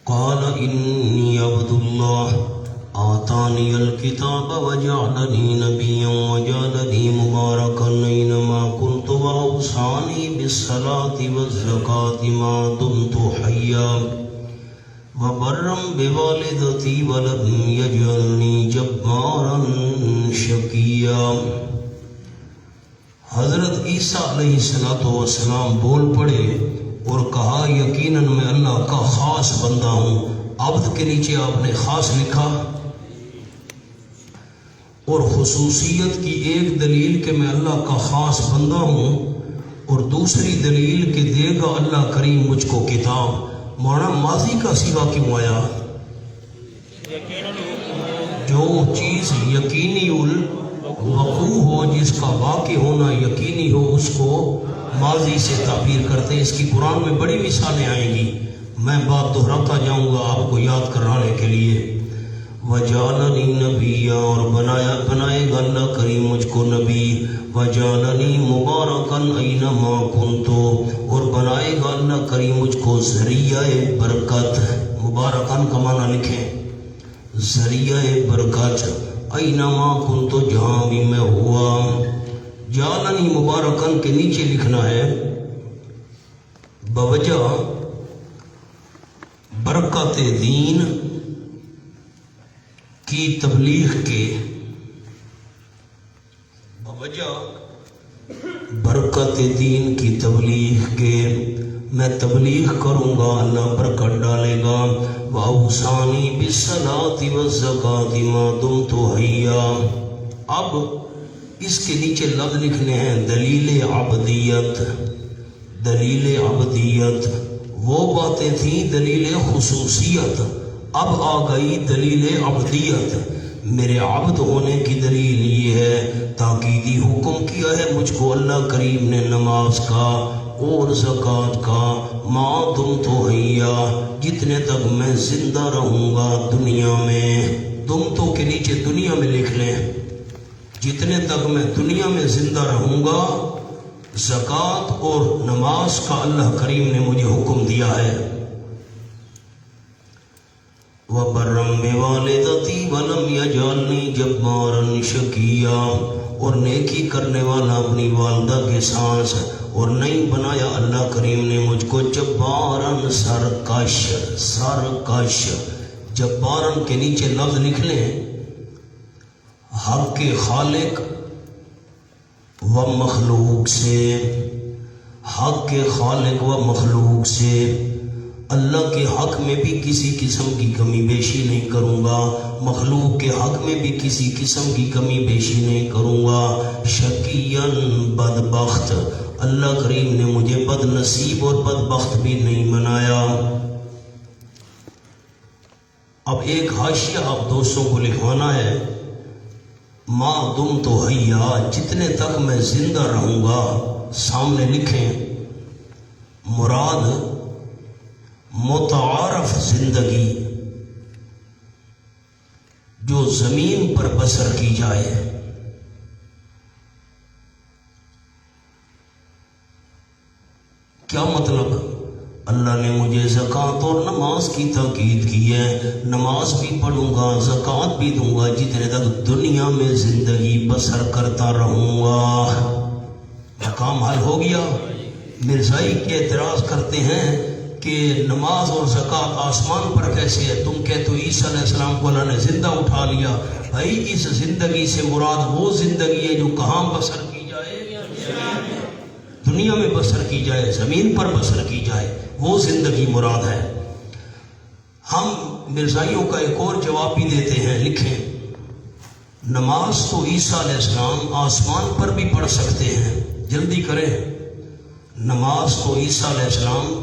قال إني عبد الله آتاني الكتاب وجعلني نبيا وجعلني مباركا أينما كنت وأوصاني بالصلاة والزكاة ما دمت حيا وبرا بوالدتي ولم يجعلني جبارا شقيا۔ حضرت عیسیٰ علیہ السلام بول پڑے اور کہا یقیناً میں اللہ کا خاص بندہ ہوں۔ عبد کے نیچے آپ نے خاص لکھا، اور خصوصیت کی ایک دلیل کہ میں اللہ کا خاص بندہ ہوں، اور دوسری دلیل کہ دے گا اللہ کریم مجھ کو کتاب۔ مولانا ماضی کا صیغہ کیوں آیا؟ جو چیز یقینی الوقوع ہو، جس کا واقع ہونا یقینی ہو، اس کو ماضی سے تعبیر کرتے ہیں۔ اس کی قرآن میں بڑی مثالیں آئیں گی، میں بات دہراتا جاؤں گا آپ کو یاد کرانے کے لیے۔ وجعلنی نبیا، اور بنائے گا اللہ کریم مجھ کو نبی۔ وجعلنی مبارکا اینما کنت، اور بنائے گا اللہ کریم مجھ کو ذریعہ برکت۔ مبارکان کا معنی لکھیں، ذریعہ برکت۔ اینما کنت، جہاں بھی میں ہوا۔ جعلنی مبارکن کے نیچے لکھنا ہے بوجہ برکت دین کی تبلیغ کے، بوجہ برکت دین کی تبلیغ کے میں تبلیغ کروں گا، اللہ برکت ڈالے گا۔ وَأَوْصَانِي بِالصَّلَاةِ وَالزَّكَاةِ مَا دُمْتُ حَيًّا۔ اب اس کے نیچے لفظ لکھنے ہیں دلیل عبدیت۔ دلیل عبدیت وہ باتیں تھیں دلیل خصوصیت، اب آ گئی دلیل عبدیت۔ میرے عبد ہونے کی دلیل یہ ہے، تاکیدی حکم کیا ہے مجھ کو اللہ کریم نے نماز کا اور زکوٰۃ کا، ما دمت حیا، جتنے تک میں زندہ رہوں گا دنیا میں۔ دمتو کے نیچے دنیا میں لکھ لیں، جتنے تک میں دنیا میں زندہ رہوں گا زکوٰۃ اور نماز کا اللہ کریم نے مجھے حکم دیا ہے۔ وَبَرًّا بِوَالِدَتِي وَلَمْ يَجْعَلْنِي جَبَّارًا شَقِيًّا، اور نیکی کرنے والا اپنی والدہ کے ساتھ، اور نہیں بنایا اللہ کریم نے مجھ کو جباراً سرکش۔ سرکش، جباراً کے نیچے لفظ لکھ لیں حق کے خالق و مخلوق سے۔ حق کے خالق و مخلوق سے، اللہ کے حق میں بھی کسی قسم کی کمی بیشی نہیں کروں گا، مخلوق کے حق میں بھی کسی قسم کی کمی بیشی نہیں کروں گا۔ شقیاً بدبخت، اللہ کریم نے مجھے بد نصیب اور بدبخت بھی نہیں بنایا۔ اب ایک حاشیہ آپ دوستوں کو لکھوانا ہے، ما دمت حیا، جتنے تک میں زندہ رہوں گا۔ سامنے لکھیں مراد متعارف زندگی جو زمین پر بسر کی جائے۔ کیا مطلب؟ اللہ نے مجھے زکوٰۃ اور نماز کی تاکید کی ہے، نماز بھی پڑھوں گا، زکوٰۃ بھی دوں گا، جتنے تک دنیا میں زندگی بسر کرتا رہوں گا۔ کام حل ہو گیا۔ مرزائی کے اعتراض کرتے ہیں کہ نماز اور زکوٰۃ آسمان پر کیسے ہے؟ تم کہتے ہو عیسیٰ علیہ السلام کو اللہ نے زندہ اٹھا لیا۔ بھائی اس زندگی سے مراد وہ زندگی ہے جو کہاں بسر کی جائے؟ دنیا میں بسر کی جائے، زمین پر بسر کی جائے، وہ زندگی مراد ہے۔ ہم مرزائیوں کا ایک اور جواب بھی دیتے ہیں، لکھیں نماز تو عیسیٰ علیہ السلام آسمان پر بھی پڑھ سکتے ہیں۔ جلدی کریں، نماز تو عیسیٰ علیہ السلام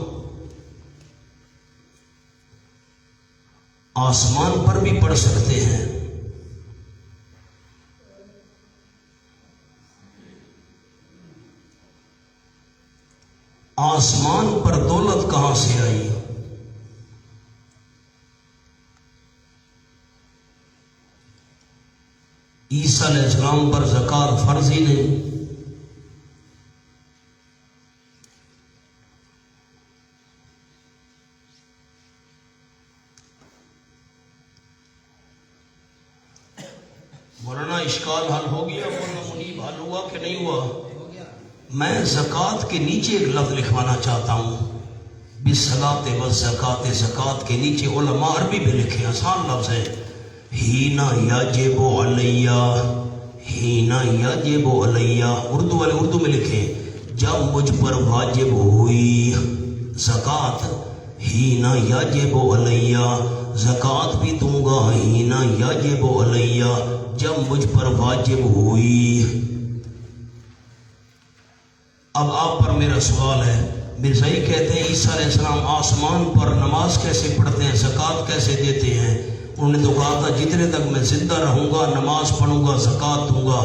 آسمان پر بھی پڑھ سکتے ہیں۔ آسمان پر دولت کہاں سے آئی؟ عیسیٰ علیہ السلام پر زکوٰۃ فرض ہی نہیں۔ مولانا اشکال حل ہو گیا؟ مولانا منیب حل ہوا کہ نہیں ہوا؟ میں زکوٰۃ کے نیچے ایک لفظ لکھوانا چاہتا ہوں، بالصلاۃ والزکوٰۃ، زکوٰۃ کے نیچے علماء عربی میں لکھے، آسان لفظ ہے، ہینا یجب علیہ، ہینا یجب علیہ، اردو والے اردو میں لکھیں جب مجھ پر واجب ہوئی زکوٰۃ، ہینا یجب علیہ، زکوٰۃ بھی دوں گا ہینا یجب علیہ، جب مجھ پر واجب ہوئی۔ اب آپ پر میرا سوال ہے، مرزا ہی کہتے ہیں عیسیٰ علیہ السلام آسمان پر نماز کیسے پڑھتے ہیں، زکوٰۃ کیسے دیتے ہیں؟ انہوں نے تو کہا تھا جتنے تک میں زندہ رہوں گا نماز پڑھوں گا زکوٰۃ دوں گا،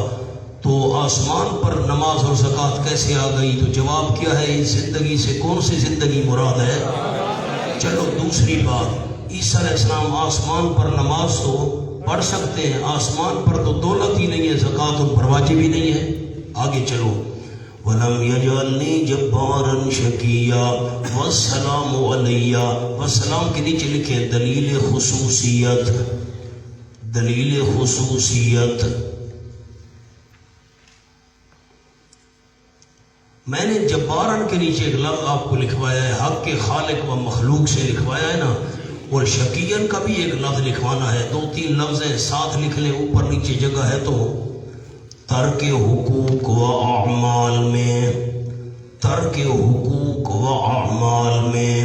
تو آسمان پر نماز اور زکوٰۃ کیسے آ گئی؟ تو جواب کیا ہے، اس زندگی سے کون سی زندگی مراد ہے؟ چلو دوسری بات، عیسیٰ علیہ السلام آسمان پر نماز تو پڑھ سکتے ہیں، آسمان پر تو دولت ہی نہیں ہے، زکوٰۃ ان پر واجب ہی نہیں ہے۔ آگے چلو، وَلَمْ يَجْعَلْنِي جَبَّارًا شَقِيًّا وَالسَّلَامُ عَلَيَّ، والسلام کے نیچے لکھیں دلیل خصوصیت، دلیل خصوصیت۔ میں نے جبارن کے نیچے ایک لفظ آپ کو لکھوایا ہے، حق کے خالق و مخلوق سے لکھوایا ہے نا، اور شقیًا کا بھی ایک لفظ لکھوانا ہے، 2-3 لفظ ہیں، ساتھ لکھ لیں، اوپر نیچے جگہ ہے تو۔ ترک حقوق و اعمال میں، ترک حقوق و اعمال میں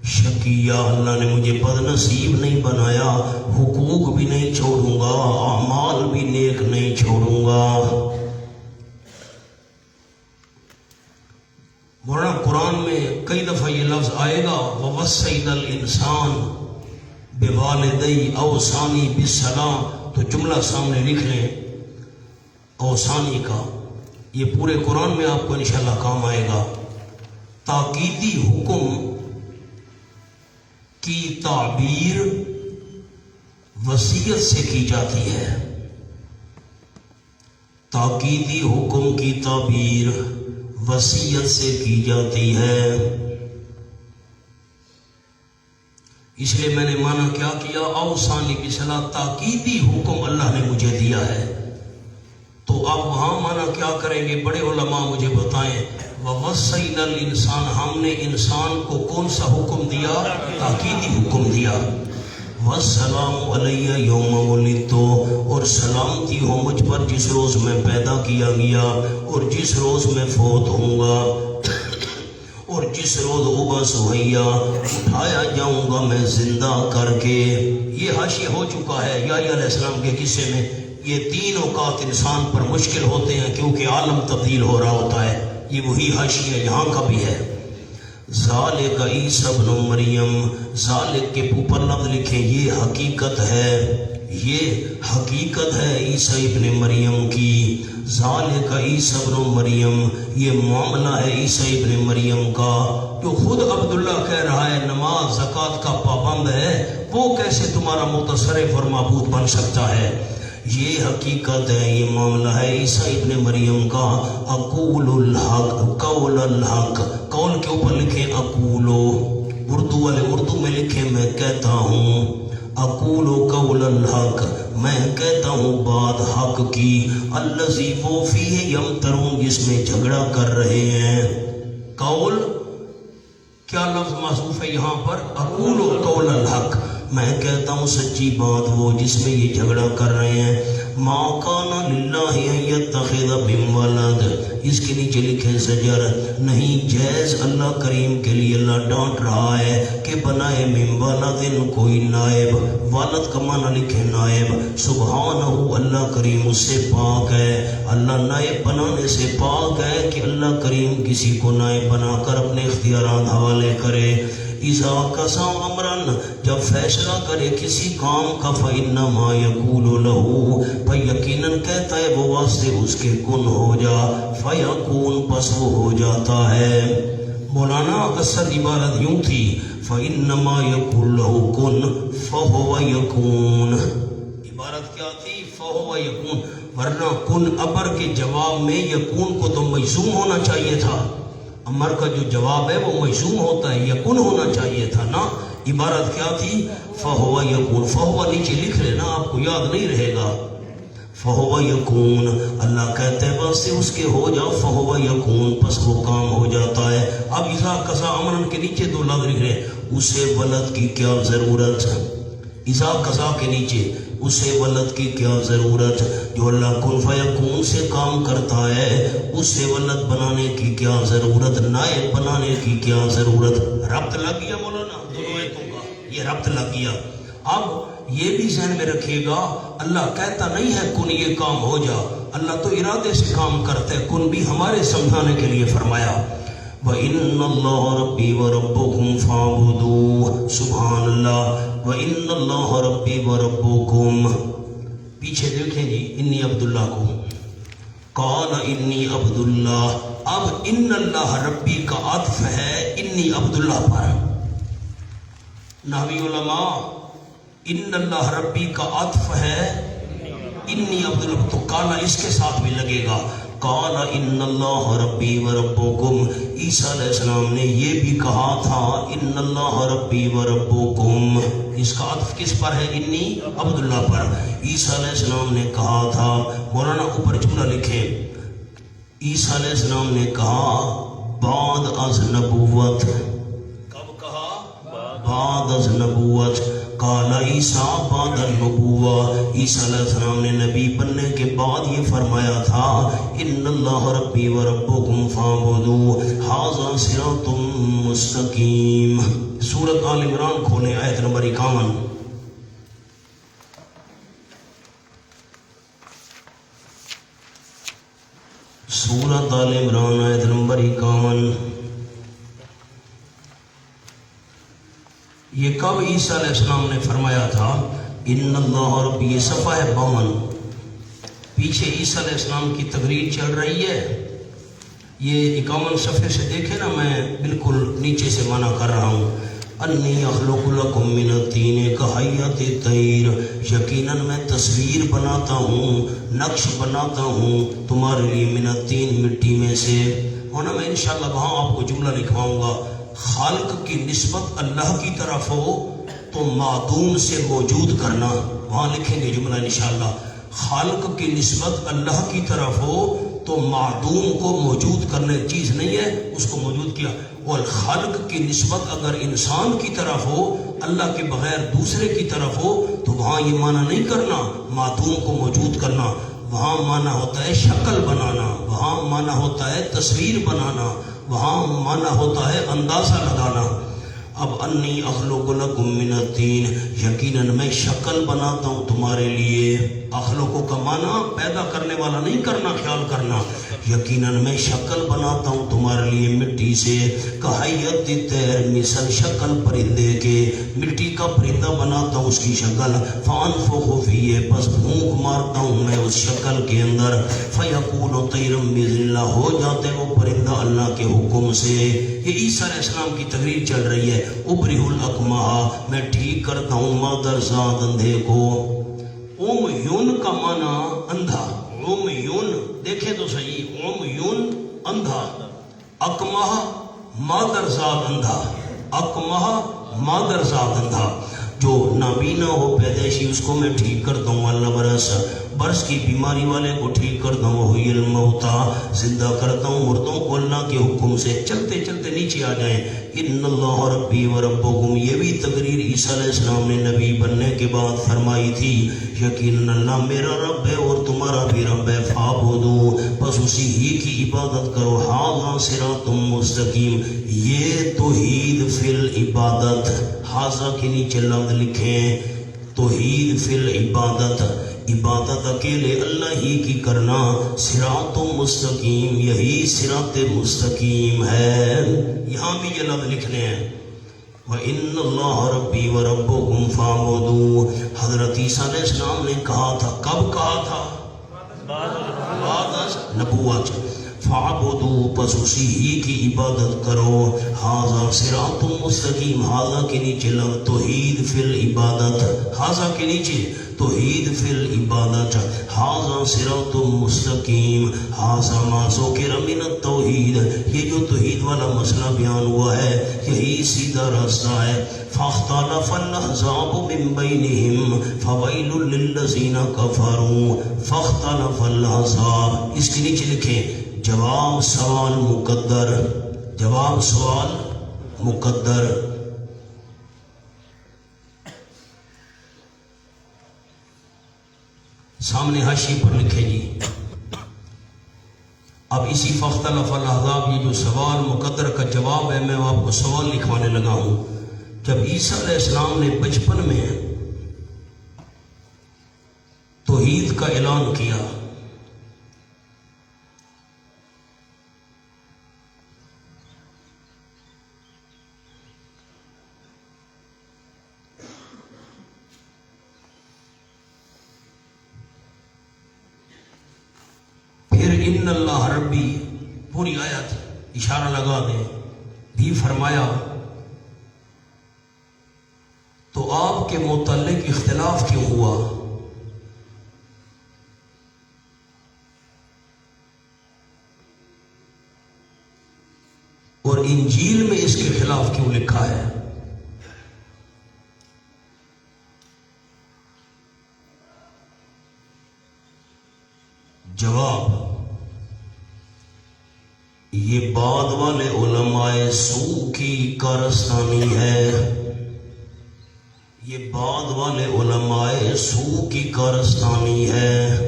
شقیہ، اللہ نے مجھے بد نصیب نہیں بنایا، حقوق بھی نہیں چھوڑوں گا، اعمال بھی نیک نہیں چھوڑوں گا۔ مولانا قرآن میں کئی دفعہ یہ لفظ آئے گا، وَوَصَّيْنَا الْإِنسَانَ بِوَالِدَيْهِ أَوْصَانِي بِالسَّلَامِ، تو جملہ سامنے لکھ لیں اوسانی کا، یہ پورے قرآن میں آپ کو انشاءاللہ کام آئے گا۔ تاکیدی حکم کی تعبیر وصیت سے کی جاتی ہے، تاکیدی حکم کی تعبیر وصیت سے کی جاتی ہے، اس لیے میں نے مانا کیا کیا، اوصانی بالصلاۃ، تاکیدی حکم اللہ نے مجھے دیا ہے، تو اب وہاں مانا کیا کریں گے؟ بڑے علماء مجھے بتائیں، وَوَصَّيْنَا الْإِنسَانَ، ہم نے انسان کو کون سا حکم دیا؟ تاکیدی حکم دیا۔ وَالسَّلَامُ عَلَيَّ يَوْمَ وُلِدتُّ، اور سلامتی ہو مجھ پر جس روز میں پیدا کیا گیا اور جس روز میں فوت ہوں گا، اور جس روز ابعث حیّا، اٹھایا جاؤں گا میں زندہ کر کے۔ یہ حاشیہ ہو چکا ہے یحییٰ علیہ السلام کے قصے میں، یہ 3 اوقات انسان پر مشکل ہوتے ہیں کیونکہ عالم تبدیل ہو رہا ہوتا ہے، یہ وہی حاشیہ یہاں کا بھی ہے۔ ذالک عیسیٰ ابن مریم، ذالک کے اوپر لفظ لکھیں، یہ حقیقت ہے، یہ حقیقت ہے عیسیٰ ابن مریم کی۔ ذالک عیسیٰ ابن مریم، یہ معاملہ ہے عیسیٰ ابن مریم کا، جو خود عبداللہ کہہ رہا ہے نماز زکوٰۃ کا پابند ہے، وہ کیسے تمہارا متصرف اور معبود بن سکتا ہے؟ یہ حقیقت ہے، یہ معاملہ ہے عیسیٰ ابن مریم کا۔ اقول الحق، قول الحق، قول کے اوپر لکھیں اقولو، اردو والے اردو میں لکھیں میں کہتا ہوں، اقولو قول الحق، میں کہتا ہوں بات حق کی، الذی وہ فیہ یمترون، جس میں جھگڑا کر رہے ہیں۔ قول کیا لفظ محذوف ہے یہاں پر؟ اقولو قول الحق، میں کہتا ہوں سچی بات وہ جس میں یہ جھگڑا کر رہے ہیں۔ ما کان للہ ان یتخذ من ولد، اس کے نیچے لکھیں زجر، نہیں جائز اللہ کریم کے لیے، اللہ ڈانٹ رہا ہے کہ بنائے من ولد کوئی نائب، ولد کا معنی لکھیں نائب، سبحانہ اللہ کریم اس سے پاک ہے، اللہ نائب بنانے سے پاک ہے کہ اللہ کریم کسی کو نائب بنا کر اپنے اختیارات حوالے کرے۔ اذا قضى امرا، جب فیصلہ کرے کسی کام کا، فانما یقول له، پر یقیناً کہتا ہے وہ واسطے اس کے کن ہو جا، فیکون، پس وہ ہو جاتا ہے۔ مولانا اصل عبارت یوں تھی، فانما یقول له کن فهو یکون، عبارت کیا تھی؟ فهو یکون، ورنہ کن امر کے جواب میں یکون کو تو مجزوم ہونا چاہیے تھا، امر کا جو جواب ہے وہ مجزوم ہوتا ہے، یکون ہونا چاہیے تھا نا۔ عبارت کیا تھی؟ فہو یکون، فہو نیچے لکھ لینا، آپ کو یاد نہیں رہے گا، فہو یکون، اللہ کہتے ہیں بس سے اس کے ہو جا، فہو یکون، پس وہ کام ہو جاتا ہے۔ اب اذا قضا امرن کے نیچے دو لفظ لکھ رہے ہیں، اسے ولد کی کیا ضرورت، اذا قضا کے نیچے اسے ولد کی کیا ضرورت، جو اللہ کن فیکون سے کام کرتا ہے اسے ولد بنانے کی کیا ضرورت، نائب بنانے کی کیا ضرورت۔ ربط لگ گیا مولانا دونوں آیتوں کا، یہ ربط لگ گیا۔ اب یہ بھی ذہن میں رکھیے گا، اللہ کہتا نہیں ہے کن یہ کام ہو جا، اللہ تو ارادے سے کام کرتا ہے، کن بھی ہمارے سمجھانے کے لیے فرمایا۔ وَإِنَّ اللَّهَ رَبِّي وَرَبُّكُمْ فَاعْبُدُوهُ، سبحان اللہ۔ وَإِنَّ اللَّهَ رَبِّي وَرَبُّكُمْ، پیچھے دیکھیں جی، انی عبداللہ کو قال انی عبداللہ، اب ان اللہ ربی کا عطف ہے انی عبداللہ پر۔ نحوی علماء ان اللہ ربی کا عطف ہے انی عبداللہ، تو کالا اس کے ساتھ بھی لگے گا، قال ان اللہ ربی وربکم۔ عیسیٰ علیہ السلام نے یہ بھی کہا تھا ان اللہ ربی وربکم، اس کا عطف کس پر ہے، انی عبداللہ پر۔ عیسیٰ علیہ السلام نے کہا تھا، مولانا اوپر جملہ لکھے، عیسیٰ علیہ السلام نے کہا بعد از نبوت، کب کہا، بعد از نبوت، قال عیسیٰ بعد النبوہ، عیسیٰ علیہ السلام نے نبی بننے کے بعد یہ فرمایا تھا ان اللہ ربی وربکم فاعبدوہ ھذا صراط مستقیم۔ سورۃ آل عمران کھولیں، آیت نمبر 51۔ سورۃ آل عمران آیت نمبر 51۔ یہ کب عیسیٰ علیہ السلام نے فرمایا تھا ان اللہ ربی، یہ صفحہ ہے 52، پیچھے عیسیٰ علیہ السلام کی تقریر چل رہی ہے، یہ 51 صفحے سے دیکھیں نا، میں بالکل نیچے سے منع کر رہا ہوں، انی اخلق لکم من الطین کہیئۃ الطیر، یقیناً میں تصویر بناتا ہوں، نقش بناتا ہوں تمہارے لیے من الطین، مٹی میں سے۔ اور نا میں انشاءاللہ وہاں آپ کو جملہ لکھواؤں گا، خالق کی نسبت اللہ کی طرف ہو تو معدوم سے موجود کرنا، وہاں لکھیں گے جملہ انشاءاللہ، خالق کی نسبت اللہ کی طرف ہو تو معدوم کو موجود کرنے، چیز نہیں ہے اس کو موجود کیا، اور خالق کی نسبت اگر انسان کی طرف ہو، اللہ کے بغیر دوسرے کی طرف ہو، تو وہاں یہ معنی نہیں کرنا معدوم کو موجود کرنا، وہاں معنی ہوتا ہے شکل بنانا، وہاں معنی ہوتا ہے تصویر بنانا، وہاں معنی ہوتا ہے اندازہ لگانا۔ اب انی اخلق لکم من الطین، یقیناً میں شکل بناتا ہوں تمہارے لیے، اخلقوں کا معنی پیدا کرنے والا نہیں کرنا، خیال کرنا، یقیناً میں شکل بناتا ہوں تمہارے لیے مٹی سے، کہیئۃ الطیر، مثل شکل پرندے کے، مٹی کا پرندہ بناتا ہوں اس کی شکل، فانفخ فیہ، پس پھونک مارتا ہوں میں اس شکل کے اندر، فیکون طیرا باذن اللہ، ہو جاتے وہ پرندہ اللہ کے حکم سے۔ یہ عیسیٰ علیہ السلام کی تقریر چل رہی ہے، ابرئ الاکمہ، میں ٹھیک کرتا ہوں مادرزاد اندھے کو۔ عمیون کا معنی اندھا، عمیون دیکھیں تو صحیح، عمیون اندھا، اکمہ مادرزاد اندھا، اکمہ مادرزاد اندھا، جو نابینا ہو پیدائشی اس کو میں ٹھیک کرتا ہوں، اللہ برس کی بیماری والے کو ٹھیک کرتا ہوں، وہی الموتا، زندہ کرتا ہوں مردوں کو اللہ کے حکم سے۔ چلتے چلتے نیچے آ جائیں، ان اللہ ربی وربکم، یہ بھی تقریر عیسیٰ علیہ السلام نے نبی بننے کے بعد فرمائی تھی، یقیناً اللہ میرا رب ہے اور تمہارا بھی رب ہے، فاعبدوہ، بس اسی ہی کی عبادت کرو، ھذا صراط مستقیم، یہ توحید فی العبادت، ھذا کے نیچے لفظ لکھیں توحید فی العبادت، عبادت اکیلے اللہ ہی کی کرنا، صراط مستقیم، یہی صراط مستقیم ہے، یہاں بھی یہ لفظ لکھنے ہیں، وَإِنَّ اللَّهَ رَبِّي وَرَبُّكُمْ فَاعْبُدُوهُ۔ حضرت عیسیٰ علیہ السلام نے کہا تھا، کب کہا تھا، بعد از نبوت، فعبدو پس اسی ہی کی عبادت کرو. ھذا صراط مستقیم، ھذا کے نیچے لگ توحید فی العبادت، ھذا کے نیچے توحید فی العبادت، ھذا صراط مستقیم، ھذا ما ذکر من التوحید، یہ جو توحید والا مسئلہ بیان ہوا ہے یہی سیدھا راستہ ہے. فاختلف الاحزاب من بینہم فویل للذین کفروا. فاختلف الاحزاب، اس کے نیچے لکھیں جواب سوال مقدر، جواب سوال مقدر. سامنے حاشیے پر لکھے جی. اب اسی فاختلف الاحزاب، یہ جو سوال مقدر کا جواب ہے، میں آپ کو سوال لکھوانے لگا ہوں. جب عیسیٰ علیہ السلام نے بچپن میں توحید کا اعلان کیا، پھر ان اللہ ربی پوری آیت اشارہ لگا دیں بھی فرمایا، تو آپ کے متعلق اختلاف کیوں ہوا؟ اور انجیل میں اس کے خلاف کیوں لکھا ہے؟ جواب، یہ بعد والے علماء سوء کی کارستانی ہے، یہ بعد والے علماء سوء کی کارستانی ہے.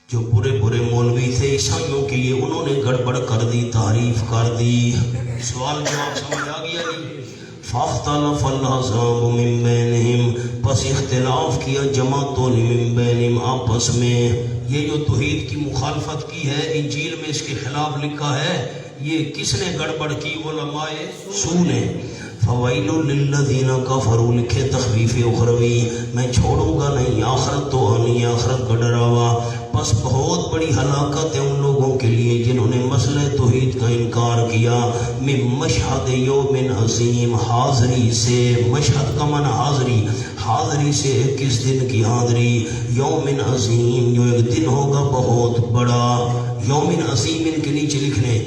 جو برے برے مولوی تھے عیسائیوں کے لیے، انہوں نے گڑبڑ کر دی، تعریف کر دی. سوال جواب سمجھ آ گیا جی. فاختلف الاحزاب من بینہم، پس اختلاف کیا جماعتوں نے من بینہم آپس میں. یہ جو توحید کی مخالفت کی ہے، انجیل میں اس کے خلاف لکھا ہے، یہ کس نے گڑبڑ کی؟ علماء سوء نے. فویل للذین کفروا، لکھے تخفیف اخروی، میں چھوڑوں گا نہیں، آخرت تو آنی، آخرت کا ڈراوا. بس بہت بڑی ہلاکت ہے ان لوگوں کے لیے جنہوں نے مسئلہ توحید کا انکار کیا. من مشہد یوم عظیم، حاضری سے، مشہد کا معنی حاضری، حاضری سے کس دن کی حاضری؟ یوم عظیم، جو ایک دن ہوگا بہت بڑا. یوم عظیم ان کے نیچے لکھنے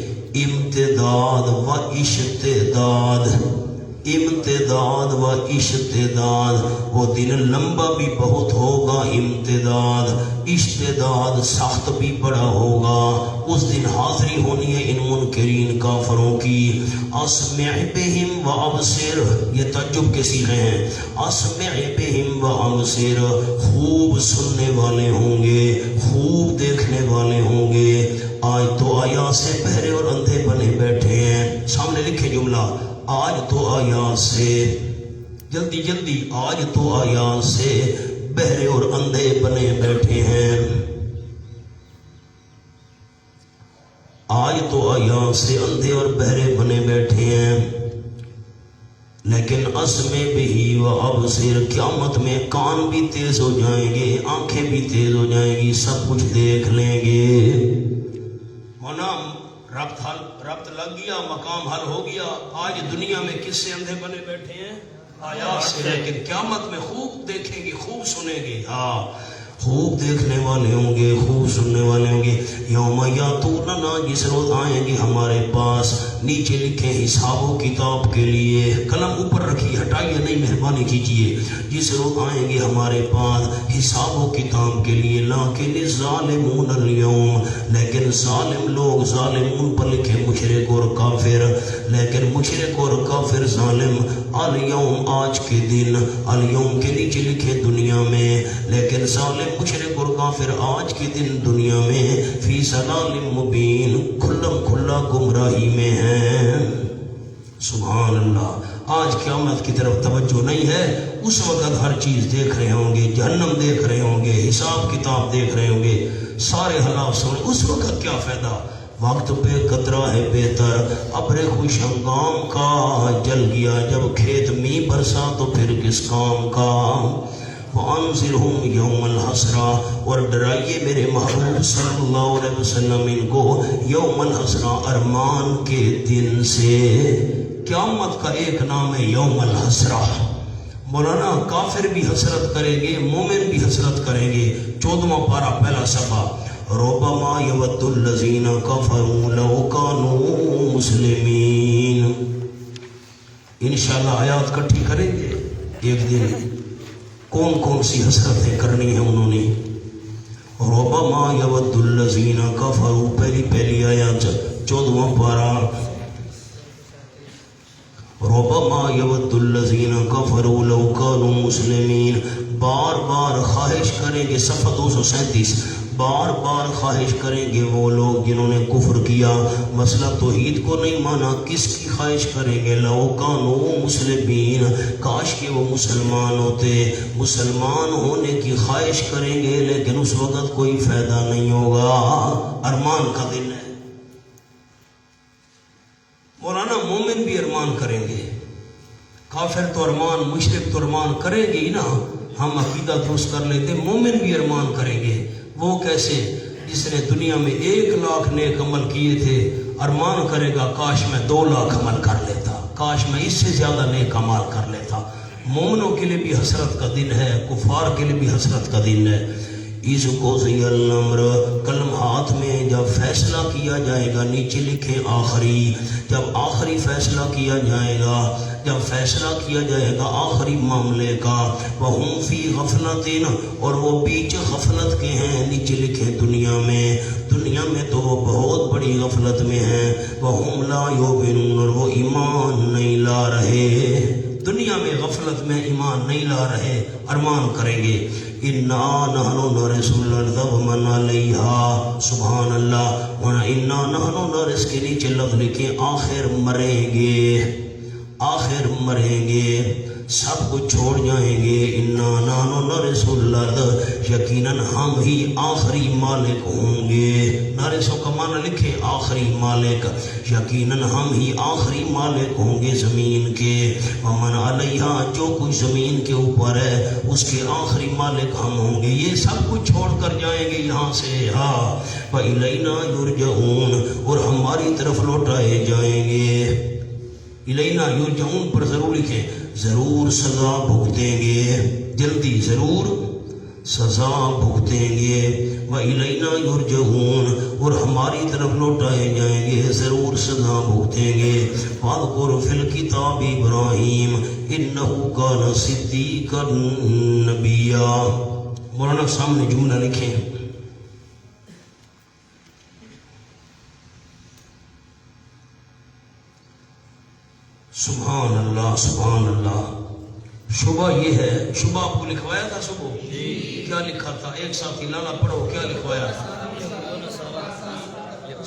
امتداد و اشتداد، امتداد و اشتداد، وہ دن لمبا بھی بہت ہوگا، امتداد، اشتداد سخت بھی بڑا ہوگا. اس دن حاضری ہونی ہے ان منکرین کافروں کی. اسمع بہم و ابصر، یہ تعجب کے صیغے ہیں. اسمع بہم و ابصر، خوب سننے والے ہوں گے، خوب دیکھنے والے ہوں گے. آج تو آیات سے بہرے اور اندھے بنے بیٹھے ہیں. سامنے لکھے جملہ، آج تو آیات سے، جلدی جلدی، آج تو آیات سے بہرے اور اندھے بنے بیٹھے ہیں. آج تو آیات سے اندھے اور بہرے بنے بیٹھے ہیں. لیکن اسمع بہی و ابصر، قیامت میں کان بھی تیز ہو جائیں گے، آنکھیں بھی تیز ہو جائیں گی، سب کچھ دیکھ لیں گے. ربط لگ گیا، مقام حل ہو گیا. آج دنیا میں کس سے اندھے بنے بیٹھے ہیں؟ آیات سے. لیکن قیامت میں خوب دیکھیں گے، خوب سنیں گے. ہاں، خوب دیکھنے والے ہوں گے، خوب سننے والے ہوں گے. یوم یاتوننا، جس روز آئیں گے ہمارے پاس. نیچے لکھیں حساب و کتاب کے لیے، قلم اوپر رکھیے، ہٹائیے نہیں، مہربانی کیجیے. جس روز آئیں گے ہمارے پاس حساب و کتاب کے لیے. لیکن الظالمون اليوم، لیکن ظالم لوگ، ظالمون پر لکھے مشرک اور کافر، لیکن مشرک اور کافر ظالم. اليوم، آج کے دن، اليوم کے نیچے لکھے دنیا میں، لیکن ظالم مشرک اور کافر آج کے دن دنیا میں فی ضلال مبین، کھلم کھلا گمراہی میں ہیں. سبحان اللہ. آج قیامت کی طرف توجہ نہیں ہے. اس وقت ہر چیز دیکھ رہے ہوں گے، جہنم دیکھ رہے ہوں گے، حساب کتاب دیکھ رہے ہوں گے، سارے حالات سن. اس وقت کیا فائدہ؟ وقت پہ قطرہ ہے بہتر، ابر خوش ہنگام کا جل گیا. جب کھیت میں برسا تو پھر کس کام کا؟ وانذرہم یوم الحسرہ، اور ڈرائیے میرے محبوب صلی اللہ علیہ وسلم ان کو یوم الحسرہ، ارمان کے دن سے۔ قیامت کا ایک نام ہے یوم الحسرہ۔ مولانا کافر بھی حسرت کریں گے، مومن بھی حسرت کریں گے۔ 14واں پارہ پہلا صفحہ، ربما یود الذین کفروا لو کانوا مسلمین۔ انشاءاللہ آیات کٹھی کریں گے ایک دن، کون کون سی حسرتیں کرنی ہیں انہوں نے۔ ربما یود الذین کفروا، پہلی آیات 14واں پارہ، ربما یود الذین کفروا لو کانوا مسلمین، بار بار خواہش کریں گے، صفحہ 237، بار بار خواہش کریں گے وہ لوگ جنہوں نے کفر کیا، مسئلہ توحید کو نہیں مانا، کس کی خواہش کریں گے؟ لو کانوا مسلمین، کاش کہ وہ مسلمان ہوتے، مسلمان ہونے کی خواہش کریں گے، لیکن اس وقت کوئی فائدہ نہیں ہوگا، ارمان کا دن ہے۔ مولانا مومن بھی ارمان کریں گے، کافر تو ارمان، مشرک تو ارمان کریں گے ہی نا، ہم عقیدہ درست کر لیتے، مومن بھی ارمان کریں گے۔ وہ کیسے؟ جس نے دنیا میں 1,00,000 نیک عمل کیے تھے، ارمان کرے گا کاش میں 2,00,000 عمل کر لیتا، کاش میں اس سے زیادہ نیک عمل کر لیتا۔ مومنوں کے لیے بھی حسرت کا دن ہے، کفار کے لیے بھی حسرت کا دن ہے۔ اس کو ضیع الامر، قلم ہاتھ میں جب فیصلہ کیا جائے گا، نیچے لکھیں آخری، جب آخری فیصلہ کیا جائے گا، جب فیصلہ کیا جائے گا آخری معاملے کا، وَهُمْ فِي غَفْلَةٍ، اور وہ بیچ غفلت کے ہیں، نیچے لکھیں دنیا میں تو وہ بہت بڑی غفلت میں ہیں، وَهُمْ لَا يُؤْمِنُونَ، اور وہ ایمان نہیں لا رہے، دنیا میں غفلت میں ایمان نہیں لا رہے، ارمان کریں گے اِنَّا نَحْنُ نَرِثُ الْأَرْضَ وَمَنْ عَلَيْهَا، سبحان اللہ، وَإِنَّا نَحْنُ نَرِثُ کے نیچے لفظ لکھیں آخر مریں گے، آخر مریں گے، سب کچھ چھوڑ جائیں گے، اِنَّا نَحْنُ نَرِثُ الْأَرْضَ، یقیناً ہم ہی آخری مالک ہوں گے، نارثوں کا معنی لکھے آخری مالک، یقیناً ہم ہی آخری مالک ہوں گے زمین کے، وَمَنْ عَلَيْهَا، جو کچھ زمین کے اوپر ہے اس کے آخری مالک ہم ہوں گے، یہ سب کچھ چھوڑ کر جائیں گے یہاں سے، ہاں، وَإِلَيْنَا يُرْجَعُونَ، اور ہماری طرف لوٹائے جائیں گے، الینا یرجعون پر ضرور لکھیں، ضرور سزا بھگتیں گے، جلدی ضرور سزا بھگتیں گے، وَإِلَيْنَا يُرْجَعُونَ، اور ہماری طرف لوٹائے جائیں گے، ضرور سزا بھگتیں گے۔ وَاذْكُرْ فِي الْكِتَابِ إِبْرَاهِيمَ إِنَّهُ كَانَ صِدِّيقًا نَبِيًّا۔ مولانا سامنے جملہ لکھیں، سبحان اللہ سبحان اللہ۔ شبہ یہ ہے، شبہ آپ کو لکھوایا تھا صبح؟ کیا لکھا تھا؟ ایک ساتھی لانا پڑھو، کیا لکھوایا تھا؟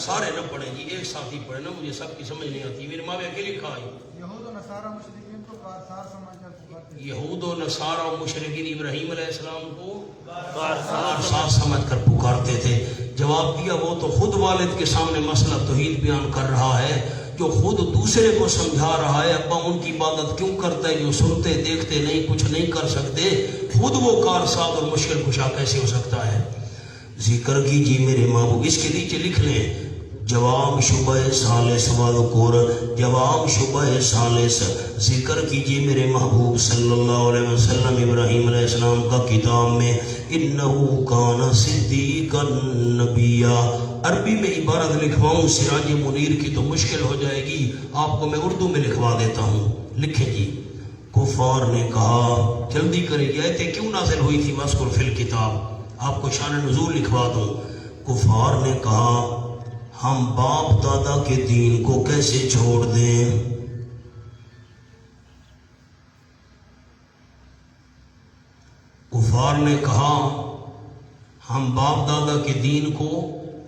سارے نہ پڑھیں جی، ایک ساتھی پڑھے نا، مجھے سب کی سمجھ نہیں آتی، میرے ماں کیا لکھا ہے؟ یہود و نصارہ مشرکین کو کارسار سمجھ کر پکارتے، یہود و نصارہ مشرکین ابراہیم علیہ السلام کو کارسار سمجھ کر پکارتے تھے۔ جواب دیا، وہ تو خود والد کے سامنے مسئلہ توحید بیان کر رہا ہے، جو خود دوسرے کو سمجھا رہا ہے، ابا ان کی عبادت کیوں کرتا ہے جو سنتے دیکھتے نہیں، کچھ نہیں کر سکتے، خود وہ کارساز اور مشکل کشا کیسے ہو سکتا ہے؟ ذکر کیجیے میرے محبوب، اس کے نیچے لکھ لیں، جواب شبہ ثالث واذکر، جواب شبہ ثالث، ذکر کیجیے میرے محبوب صلی اللہ علیہ وسلم ابراہیم علیہ السلام کا کتاب میں، انہو کان صدیقا نبیا۔ عربی میں عبارت لکھواؤں سراج منیر کی تو مشکل ہو جائے گی، آپ کو میں اردو میں لکھوا دیتا ہوں، لکھیں جی۔ کفار نے کہا، جلدی کریں، یہ آیتیں کیوں نازل ہوئی تھی؟ وَاذْكُرْ فِي الْكِتَابِ، آپ کو شان نزول لکھوا دوں۔ کفار نے کہا، ہم باپ دادا کے دین کو کیسے چھوڑ دیں؟ کفار نے کہا، ہم باپ دادا کے دین کو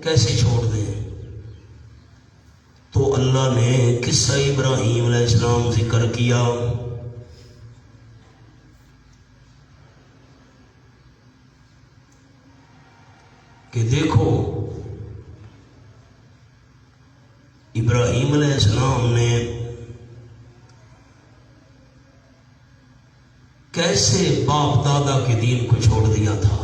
کیسے چھوڑ دیں؟ تو اللہ نے قصہ ابراہیم علیہ السلام ذکر کیا، کہ دیکھو ابراہیم علیہ السلام نے کیسے باپ دادا کے دین کو چھوڑ دیا تھا.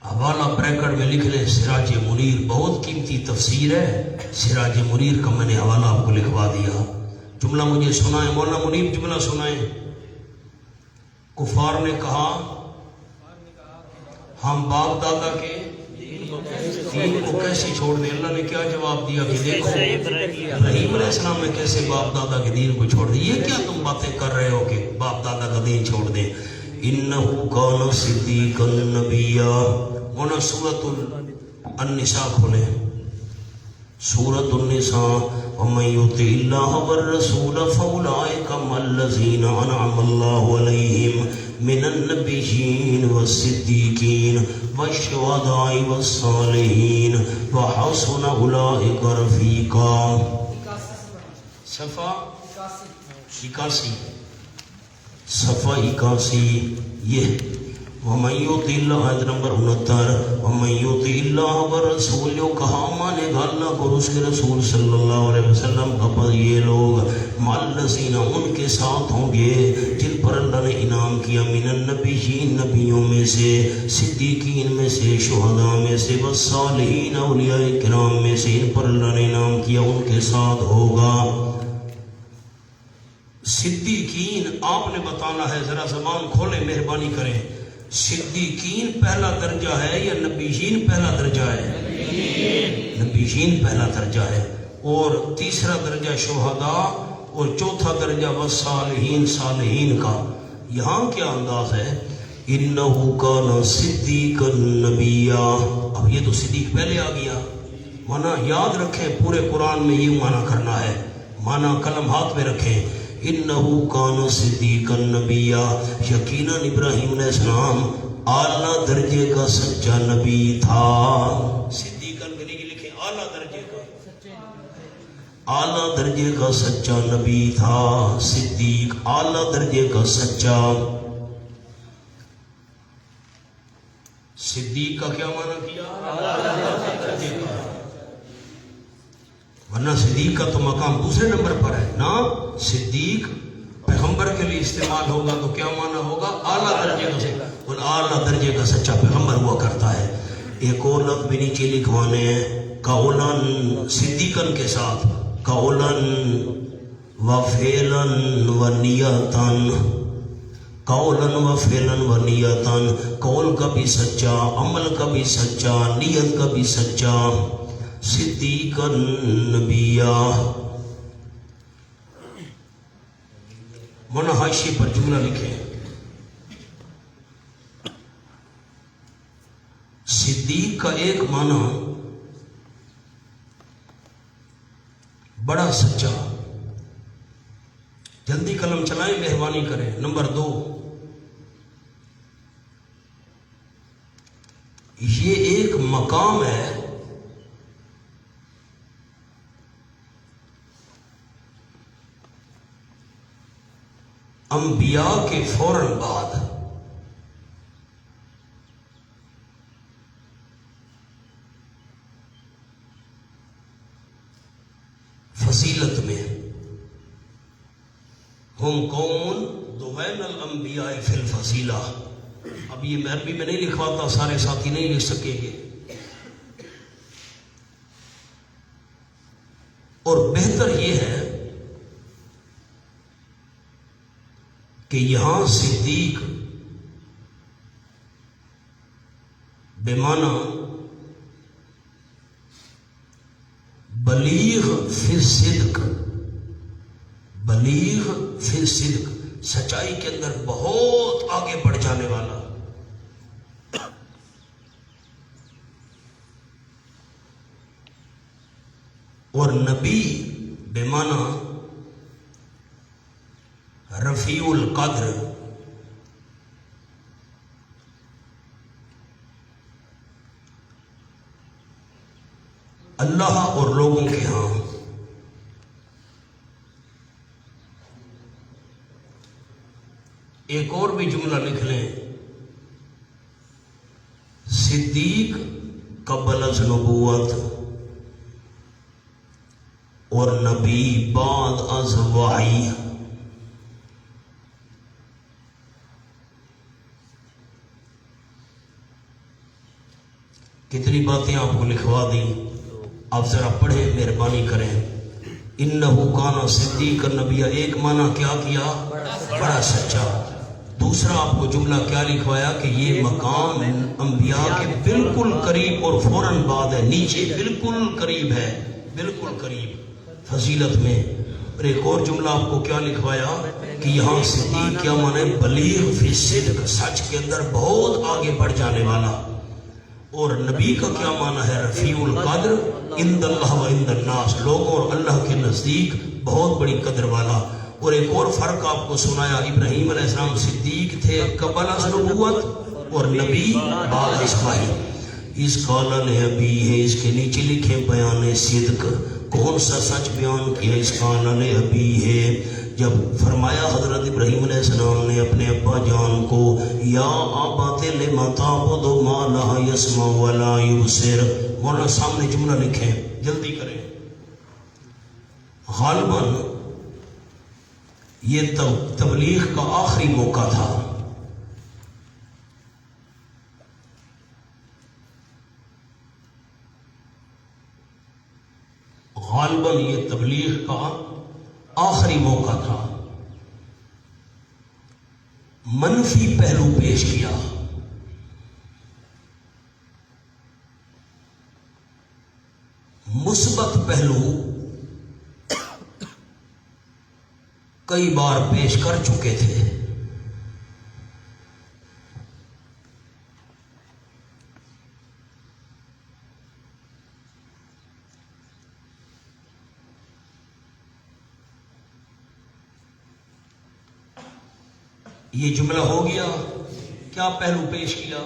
حوالہ بریکٹ میں لکھ لیں سراج منیر، بہت قیمتی تفسیر ہے سراج منیر کا، میں نے حوالہ آپ کو لکھوا دیا. جملہ مجھے سنائیں، مولانا منیر جملہ سنائیں. کفار نے کہا ہم باپ دادا کے دین کو کیسے چھوڑ دیں؟ اللہ نے کیا جواب دیا کہ دیکھو ابراہیم علیہ السلام نے کیسے باپ دادا کے دین کو چھوڑ دیا. یہ کیا تم باتیں کر رہے ہو کہ باپ دادا کا دین چھوڑ دیں؟ انہو کان صدیقا نبیا. ہونا سورۃ النساء کھولیں، سورۃ النساء. ومن یطع اللہ والرسول فاولئک مع الذین انعم اللہ علیہم من النبیین والصدیقین والشہداء والصالحین وحسن اولئک رفیقا. صفحہ 81، صفحہ 81. یہ ومن یطع اللہ، آیت نمبر 69. ومن یطع اللہ والرسول، جو کہا مانے گا اللہ کو اس کے رسول صلی اللہ علیہ وسلم کا، پر یہ لوگ مع الذین، ان کے ساتھ ہوں گے جن پر اللہ نے انعام کیا، من النبیین، نبیوں میں سے، صدیقین میں سے، شہداء میں سے، والصالحین، اولیاء کرام میں سے، ان پر اللہ نے انعام کیا ان کے ساتھ ہوگا. صدیقین آپ نے بتانا ہے، ذرا زبان کھولیں مہربانی کریں. صدیقین پہلا درجہ ہے یا نبیین پہلا درجہ ہے؟ نبیین پہلا درجہ ہے، اور تیسرا درجہ شہداء، اور چوتھا درجہ والصالحین، صالحین کا. یہاں کیا انداز ہے؟ انہو کان صدیقا نبیا. اب یہ تو صدیق پہلے آ گیا. معنی یاد رکھیں، پورے قرآن میں یہ معنی کرنا ہے، معنی قلم ہاتھ میں رکھیں. انہو کان صدیقا نبیا، یقیناً ابراہیم علیہ السلام اعلیٰ درجے کا سچا نبی تھا. صدیقاً کے لیے لکھیں اعلیٰ درجے کا، اعلیٰ درجے کا سچا نبی تھا. صدیق اعلیٰ درجے کا سچا. صدیق کا کیا معنی کیا؟ اعلیٰ درجے کا. ورنہ صدیق کا تو مقام دوسرے نمبر پر ہے نا. صدیق پیغمبر کے لیے استعمال ہوگا تو کیا معنی ہوگا؟ اعلیٰ درجے کا، اور اعلیٰ درجے کا سچا پیغمبر ہوا کرتا ہے. ایک اور لفظ بھی نیچے لکھوانے ہیں، قولاً صدیقاً کے ساتھ، قولاً و فعلاً و نیتاً. قولاً و فعلاً و نیتاً، قول کا بھی سچا، عمل کا بھی سچا، نیت کا بھی سچا. صدیقا نبیا. مولانا حاشیے پر جملہ لکھیں، صدیق کا ایک معنی بڑا سچا. جلدی قلم چلائیں مہربانی کریں. نمبر 2، یہ ایک مقام ہے انبیاء کے فوراً بعد. فضیلت میں ہم قوم دوین الانبیاء فی الفضیلہ. اب یہ میں عربی میں نہیں لکھواتا، سارے ساتھی نہیں لکھ سکیں گے. اور بہتر یہ ہے کہ یہاں صدیق بمعنی بلیغ فی الصدق، بلیغ فی الصدق، سچائی کے اندر بہت آگے بڑھ جانے والا. اور نبی بمعنی رفیع القدر، اللہ اور لوگوں کے ہاں. ایک اور بھی جملہ لکھ لیں، صدیق قبل از نبوت اور نبی بعد از وحی. کتنی باتیں آپ کو لکھوا دیں، آپ ذرا پڑھیں، مہربانی کریں. انہو کانا صدیق النبی، ایک معنی کیا کیا؟ بڑا سچا. دوسرا آپ کو جملہ کیا لکھوایا کہ یہ مقام انبیاء کے بالکل قریب اور فوراً بعد ہے، نیچے بالکل قریب ہے، بالکل قریب فضیلت میں. اور ایک اور جملہ آپ کو کیا لکھوایا کہ یہاں صدیق کیا معنی؟ بلیغ فی صدق، سچ کے اندر بہت آگے بڑھ جانے والا. اور نبی کا کیا معنی ہے؟ رفیع القدر عند اللہ و عند الناس، لوگوں اور اللہ کے نزدیک بہت بڑی قدر والا. اور ایک اور فرق آپ کو سنایا، ابراہیم علیہ السلام صدیق تھے قبل از نبوت اور نبی بعد از وحی. اس قال نے ابھی ہے، اس کے نیچے لکھے بیان صدق، کون سا سچ بیان کیا؟ اس قال نے ابھی ہے، جب فرمایا حضرت ابراہیم علیہ السلام نے اپنے ابا جان کو، یا آبات لما تعبد ما لا يسمع ولا يبصر. مولانا سامنے جملہ لکھیں، جلدی کریں. غالباً یہ تبلیغ کا آخری موقع تھا. غالباً یہ تبلیغ کا آخری موقع تھا. منفی پہلو پیش کیا، مثبت پہلو کئی بار پیش کر چکے تھے. یہ جملہ ہو گیا. کیا پہلو پیش کیا؟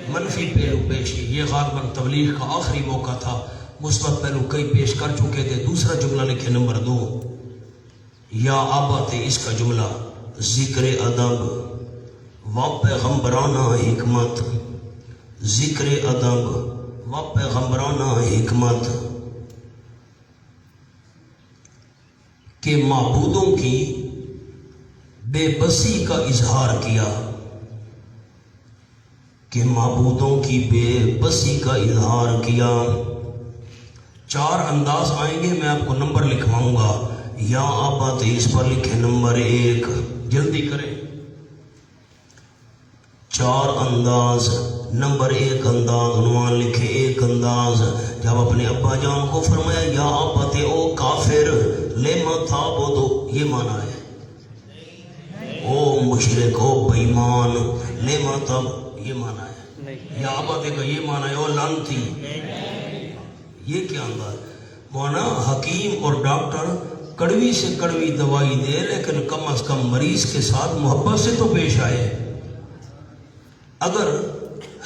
منفی پہلو پیش کیا. یہ غالباً تبلیغ کا آخری موقع تھا. مثبت پہلو کئی پیش کر چکے تھے. دوسرا جملہ لکھے نمبر 2، یا آبات، اس کا جملہ ذکر ادب و پیغمبرانہ حکمت، ذکر ادب و پیغمبرانہ حکمت کے معبودوں کی بے بسی کا اظہار کیا، کہ معبودوں کی بے بسی کا اظہار کیا. 4 انداز آئیں گے، میں آپ کو نمبر لکھواؤں گا. یا آبات، اس پر لکھے نمبر 1، جلدی کریں. 4 انداز. نمبر 1 انداز، عنوان لکھے 1 انداز. جب اپنے ابا جان کو فرمایا یا آبات او کافر لما تعبدو، یہ معنی ہے او مشرک، او بےمان، لما تب، یہ معنی ہے. یا آبات کا یہ معنی ہے او لعنتی. یہ کیا انداز؟ مانا حکیم اور ڈاکٹر کڑوی سے کڑوی دوائی دے، لیکن کم از کم مریض کے ساتھ محبت سے تو پیش آئے. اگر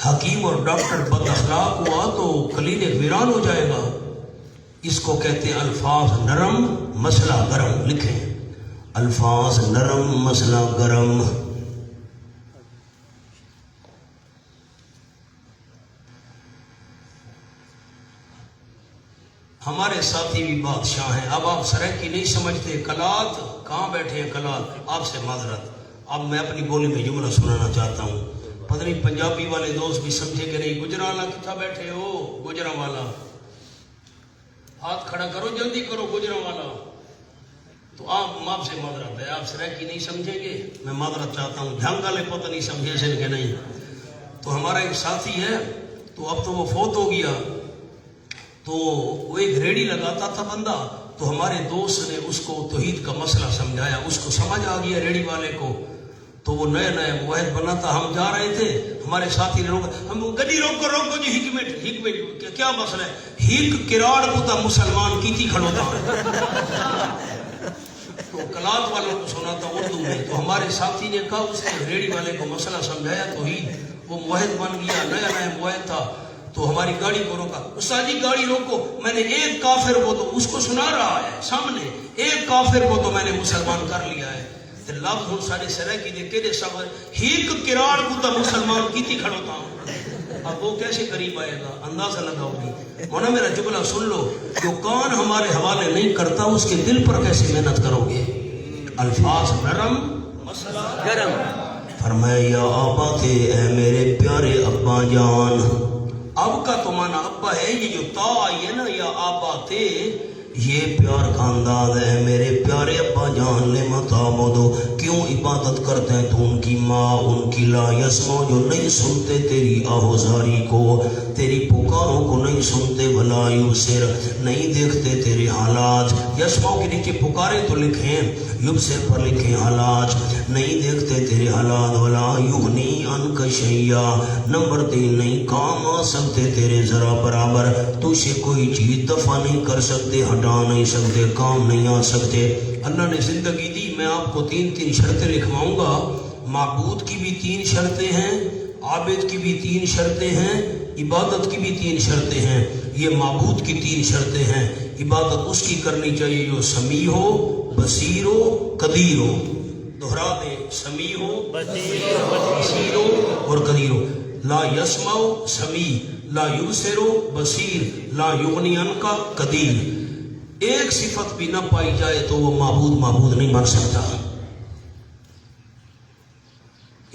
حکیم اور ڈاکٹر بد اخلاق ہوا تو کلینک ویران ہو جائے گا. اس کو کہتے ہیں الفاظ نرم مسئلہ گرم. لکھیں، الفاظ نرم مسئلہ گرم. ہمارے ساتھی بھی بادشاہ ہیں. اب آپ سرائکی نہیں سمجھتے. کلات کہاں بیٹھے ہیں؟ کلات، آپ سے معذرت. اب میں اپنی بولی میں جملہ سنانا چاہتا ہوں. پتہ نہیں پنجابی والے دوست بھی سمجھے کہ نہیں. گجرانوالا کتنا بیٹھے ہو؟ گجرانوالا ہاتھ کھڑا کرو، جلدی کرو. گجرانوالا. تو آپ سے معذرت ہے، آپ سرائکی نہیں سمجھیں گے، میں معذرت چاہتا ہوں. جھنگ والے پتہ نہیں سمجھے سے کہ نہیں. تو ہمارا ایک ساتھی ہے، تو اب تو وہ فوت ہو گیا. تو وہ ایک ریڑھی لگاتا تھا بندہ. تو ہمارے دوست نے اس کو توحید کا مسئلہ سمجھایا. اس کو سمجھ آ گیا ریڑھی والے کو. تو وہ نئے موحد بنا تھا. ہم جا رہے تھے، ہمارے ساتھی نے روکا. ہم گڈی روکو جی. حکمت کیا مسئلہ ہے؟ ہک کراڑ کو تا مسلمان کیتی کھڑو تھا. تو کلات والوں کو سنا تھا اردو میں. تو ہمارے ساتھی نے کہا، اس نے ریڑھی والے کو مسئلہ سمجھایا توحید. وہ موحد بن گیا، نیا موحد تھا. تو ہماری گاڑی کو روکا. استاد جی گاڑی روکو، میں نے ایک کافر کو تو اس کو سنا رہا ہے سامنے، ایک کافر کو تو میں نے مسلمان کر لیا ہے. تے لفظ ہن سارے سرائکی دے کیڑے سب ہیک کراڑ کو تا مسلمان کیتی کھڑو تھا. اب وہ کیسے قریب آئے گا؟ اندازہ لگاؤ گی مونا میرا جملہ سن لو، جو کان ہمارے حوالے نہیں کرتا اس کے دل پر کیسے محنت کرو گے؟ الفاظ نرم مسئلہ گرم. فرمایا یا آبا تھے، اے میرے پیارے ابا جان. اب کا تو مانا ابا ہے، یہ جو تا آئی ہے نا یا آبا تھے، یہ پیار کا انداز ہے. میرے پیارے ابا جان لما تعبدو، کیوں عبادت کرتے ہیں تو ان کی ماں، ان کی لا یسمع، جو نہیں سنتے تیری آہوزاری کو، تیری پکاروں کو نہیں سنتے، ولا یبصر، نہیں دیکھتے تیرے حالات. یسمع کے نیچے پکارے تو لکھیں، یبصر پر لکھیں حالات، نہیں دیکھتے تیرے حالات. ولا یغنی عنک شیئا، نمبر 3 نہیں کام آ سکتے تیرے ذرا برابر، تو سے کوئی چیز دفع نہیں کر سکتے، ہٹا نہیں سکتے، کام نہیں آ سکتے. اللہ نے زندگی دی، میں آپ کو 3 شرطیں لکھواؤں گا. معبود کی بھی 3 شرطیں ہیں، عابد کی بھی 3 شرطیں ہیں، عبادت کی بھی 3 شرطیں ہیں. یہ معبود کی 3 شرطیں ہیں. عبادت اس کی کرنی چاہیے جو سمیع ہو، بصیر ہو، قدیر ہو. دہرا دیں، سمیع ہو، بصیر ہو اور قدیر ہو. لا یسمع سمیع، لا یبصر بصیر، لا یغنی عنک قدیر. ایک صفت بھی نہ پائی جائے تو وہ معبود نہیں بن سکتا.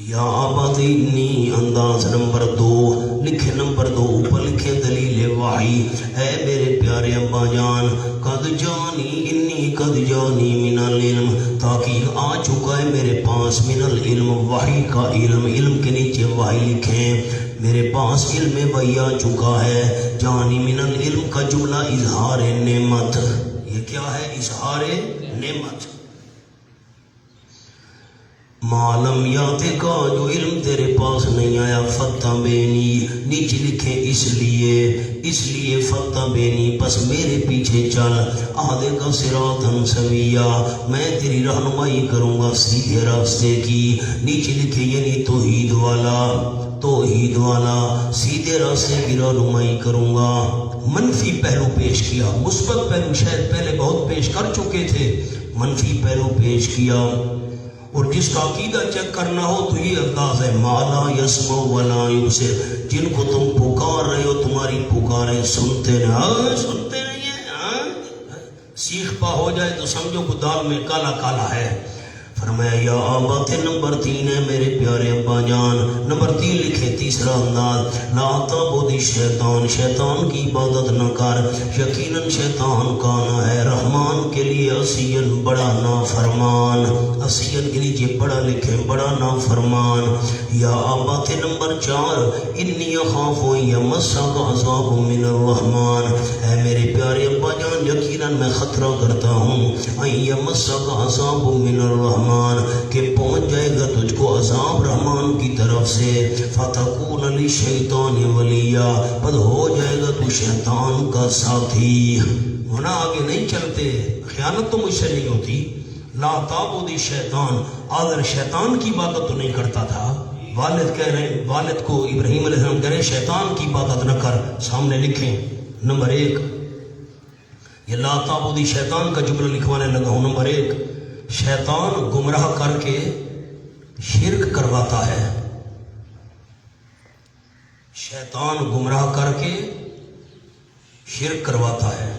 یا آبادی انداز نمبر 2 لکھے، نمبر 2 اوپر لکھے دلیل وحی. اے میرے پیارے ابا جان، قد جانی من العلم، تاکہ آ چکا ہے میرے پاس من العلم، وحی کا علم. علم کے نیچے وحی لکھیں، میرے پاس علم وحی آ چکا ہے. جانی من العلم کا جملہ اظہار نعمت. یہ کیا ہے؟ اظہار نعمت. معلوم یاتے کا جو علم تیرے پاس نہیں آیا، فتح بینی نیچے لکھیں اس لیے فتح بینی، بس میرے پیچھے چل. آدھے کا صراطاً سویا، میں تیری رہنمائی کروں گا سیدھے راستے کی. نیچے لکھے یعنی توحید والا سیدھے راستے کی رہنمائی کروں گا. منفی پہلو پیش کیا، مثبت پہلو شاید پہلے بہت پیش کر چکے تھے، منفی پہلو پیش کیا. اور جس کا عقیدہ چیک کرنا ہو تو یہ انداز ہے، مالا یسمع ولا یبصر، جن کو تم پکار رہے ہو تمہاری پکاریں سنتے نہیں ہیں. سیخ پا ہو جائے تو سمجھو کہ دال میں کالا کالا ہے. فرمایا یا آبا تھے، نمبر 3 ہے میرے پیارے ابا جان. نمبر 3 لکھے تیسرا انداز، لا تعبد شیطان، شیطان کی عبادت نہ کر. یقیناً شیطان کانا ہے رحمان کے لیے عصین، بڑا نافرمان. عصین کے لیے بڑا لکھیں، بڑا نافرمان. یا آبا تھے نمبر 4 انی اخاف یمسک عذاب من الرحمن، اے میرے پیارے ابا جان یقیناً میں خطرہ کرتا ہوں یمسک عذاب من الرحمن، کہ پہنچ جائے گا تجھ کو عذاب رحمان کی طرف سے. فتکون للشیطان ولیا، پس ہو جائے گا تو شیطان کا ساتھی. ہونا آگے نہیں چلتے، خیانت تو مجھ سے نہیں ہوتی. لا تعبد شیطان، اگر شیطان کی عبادت تو نہیں کرتا تھا. والد کہہ رہے ہیں، والد کو ابراہیم علیہ السلام کہہ رہے ہیں شیطان کی عبادت نہ کر. سامنے لکھیں نمبر 1، یہ لا تعبد شیطان کا جملہ لکھوانے لگا ہوں. نمبر 1، شیطان گمراہ کر کے شرک کرواتا ہے. شیطان گمراہ کر کے شرک کرواتا ہے.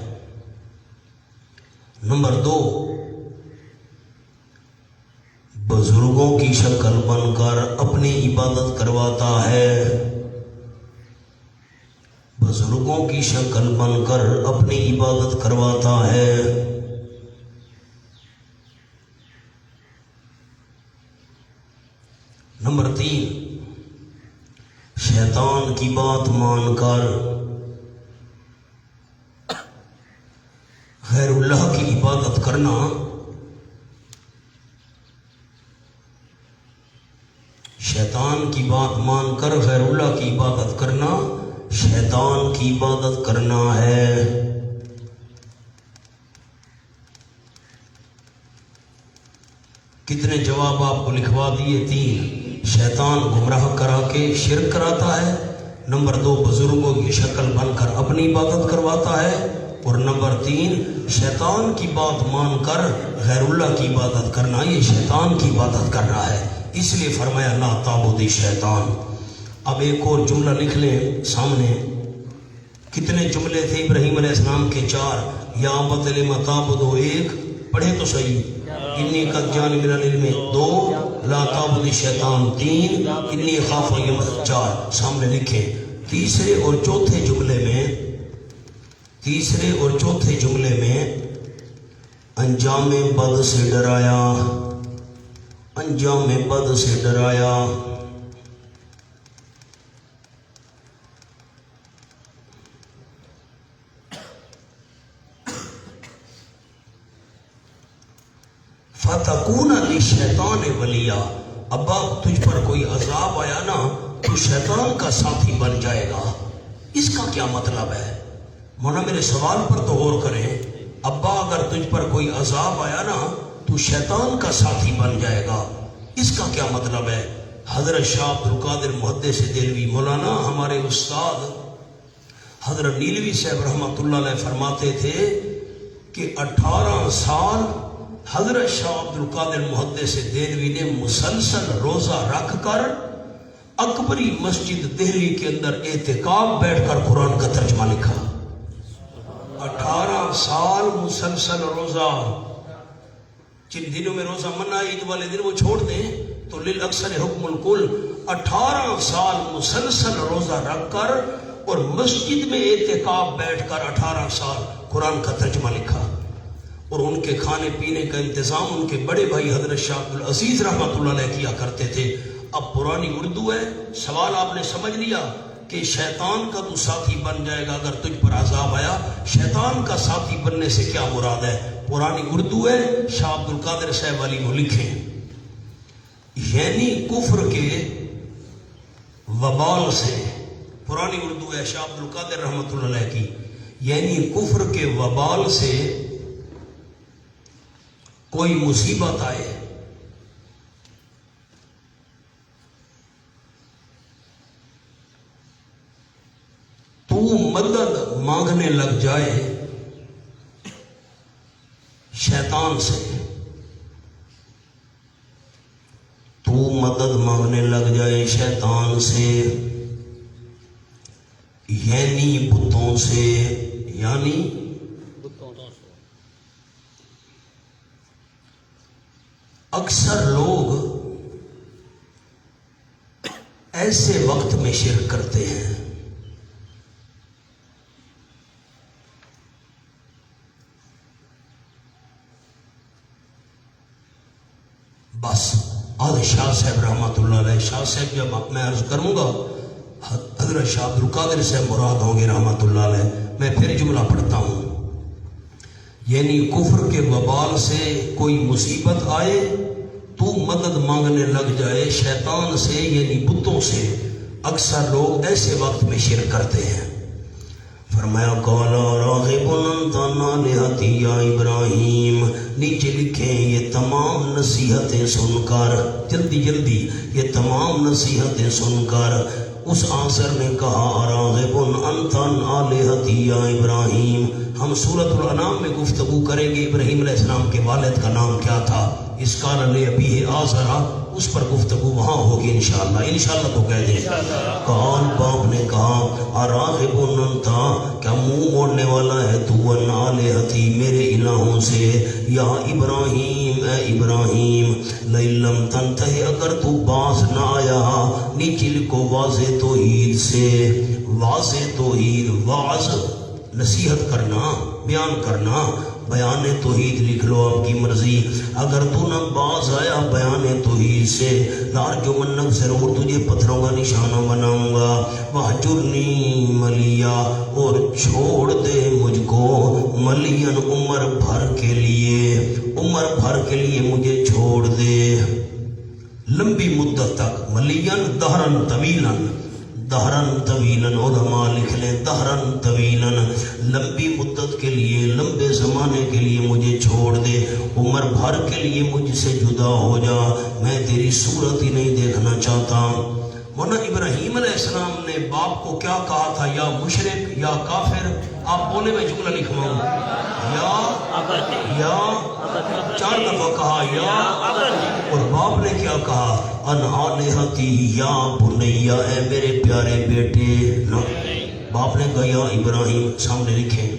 نمبر 2، بزرگوں کی شکل بن کر اپنی عبادت کرواتا ہے. بزرگوں کی شکل بن کر اپنی عبادت کرواتا ہے. نمبر 3، شیطان کی بات مان کر غیر اللہ کی عبادت کرنا. شیطان کی بات مان کر غیر اللہ کی عبادت کرنا شیطان کی عبادت کرنا ہے. کتنے جواب آپ کو لکھوا دیے؟ 3، شیطان گمراہ کرا کے شرک کراتا ہے. نمبر 2، بزرگوں کی شکل بن کر اپنی عبادت کرواتا ہے. اور نمبر 3، شیطان کی بات مان کر غیر اللہ کی عبادت کرنا، یہ شیطان کی عبادت کر رہا ہے. اس لیے فرمایا لا تعبد شیطان. اب ایک اور جملہ لکھ لیں سامنے. کتنے جملے تھے ابراہیم علیہ السلام کے؟ 4. یا ابت لم تعبد 1 پڑھے تو صحیح. انی قد جان من العلم 2. لا تعبد الشیطان 3. انی اخاف یوم 4. سامنے لکھیں. تیسرے اور چوتھے جملے میں انجام بد سے ڈرایا. انجام بد سے ڈرایا. فتکون للشیطان ولیا. ابا تجھ پر کوئی عذاب آیا نا تو شیطان کا ساتھی بن جائے گا. اس کا کیا مطلب ہے؟ مولانا میرے سوال پر تو غور کریں. ابا اگر تجھ پر کوئی عذاب آیا نا تو شیطان کا ساتھی بن جائے گا. اس کا کیا مطلب ہے؟ حضرت شاہ عبد القادر محدث دہلوی مولانا ہمارے استاد حضرت نیلوی صاحب رحمۃ اللہ علیہ فرماتے تھے کہ 18 سال حضرت شاہ عبد القادر محدث دہلوی نے مسلسل روزہ رکھ کر اکبری مسجد دہلی کے اندر اعتکاف بیٹھ کر قرآن کا ترجمہ لکھا. 18 سال مسلسل روزہ. جن دنوں میں روزہ منع عید والے دن وہ چھوڑ دیں تو للاکثر حکم الکل. 18 سال مسلسل روزہ رکھ کر اور مسجد میں اعتکاف بیٹھ کر 18 سال قرآن کا ترجمہ لکھا. اور ان کے کھانے پینے کا انتظام ان کے بڑے بھائی حضرت شاہ عبد العزیز رحمۃ اللہ علیہ کیا کرتے تھے. اب پرانی اردو ہے. سوال آپ نے سمجھ لیا کہ شیطان کا تو ساتھی بن جائے گا اگر تجھ پر عذاب آیا. شیطان کا ساتھی بننے سے کیا مراد ہے؟ پرانی اردو ہے. شاہ عبد القادر صاحب والی وہ لکھیں. یعنی کفر کے وبال سے. پرانی اردو ہے شاہ عبد القادر رحمۃ اللہ علیہ کی. یعنی کفر کے وبال سے کوئی مصیبت آئے تو مدد مانگنے لگ جائے شیطان سے. تو مدد مانگنے لگ جائے شیطان سے یعنی بتوں سے. یعنی اکثر لوگ ایسے وقت میں شرک کرتے ہیں بس. آج شاہ صاحب رحمۃ اللہ علیہ. شاہ صاحب جب میں عرض کروں گا حضرت شاہ عبد القادر صاحب مراد ہوں گے رحمۃ اللہ علیہ. میں پھر جملہ پڑھتا ہوں. یعنی کفر کے وبال سے کوئی مصیبت آئے تو مدد مانگنے لگ جائے شیطان سے یعنی بتوں سے. اکثر لوگ ایسے وقت میں شرک کرتے ہیں. فرمایا قالا راغب انت عن آلہتی یا ابراہیم. نیچے لکھیں یہ تمام نصیحتیں سن کر جلدی جلدی یہ تمام نصیحتیں سن کر اس آنسر نے کہا راغب انت عن آلہتی یا ابراہیم. ہم سورۃ الانعام میں گفتگو کریں گے ابراہیم علیہ السلام کے والد کا نام کیا تھا. اس قال لأبیہ آزرا اس پر گفتگو وہاں ہوگی انشاءاللہ. انشاءاللہ تو کہہ دیں. قال باپ نے کہا اراغب انت کیا منہ موڑنے والا ہے تو عن آلہتی میرے الہوں سے. یا ابراہیم اے ابراہیم لئن لم تنتہی اگر تو باز نہ آیا. نیچے لکھو واضح توحید سے. واضح توحید واضح نصیحت کرنا بیان کرنا. بیان توحید لکھ لو آپ کی مرضی. اگر تو نہ باز آیا بیان توحید سے لارجمنک ضرور تجھے پتھروں کا نشانہ بناؤں گا. وہجرنی ملیا اور چھوڑ دے مجھ کو ملین عمر بھر کے لیے. عمر بھر کے لیے مجھے چھوڑ دے لمبی مدت تک. ملین دہرن طویلاً. دہرن طویلاً علماء لکھ لیں دہرن طویلاً لمبی مدت کے لیے لمبے زمانے کے لیے مجھے چھوڑ دے. عمر بھر کے لیے مجھ سے جدا ہو جا. میں تیری صورت ہی نہیں دیکھنا چاہتا. مولانا ابراہیم علیہ السلام نے باپ کو کیا کہا تھا؟ یا مشرک یا کافر. آپ بولے میں جملہ لکھواؤں. یا 4 دفعہ کہا یا اور باپ نے کیا کہا ان آلہتی یا بنیا اے میرے پیارے بیٹے نا باپ نے کہا یا ابراہیم سامنے لکھیں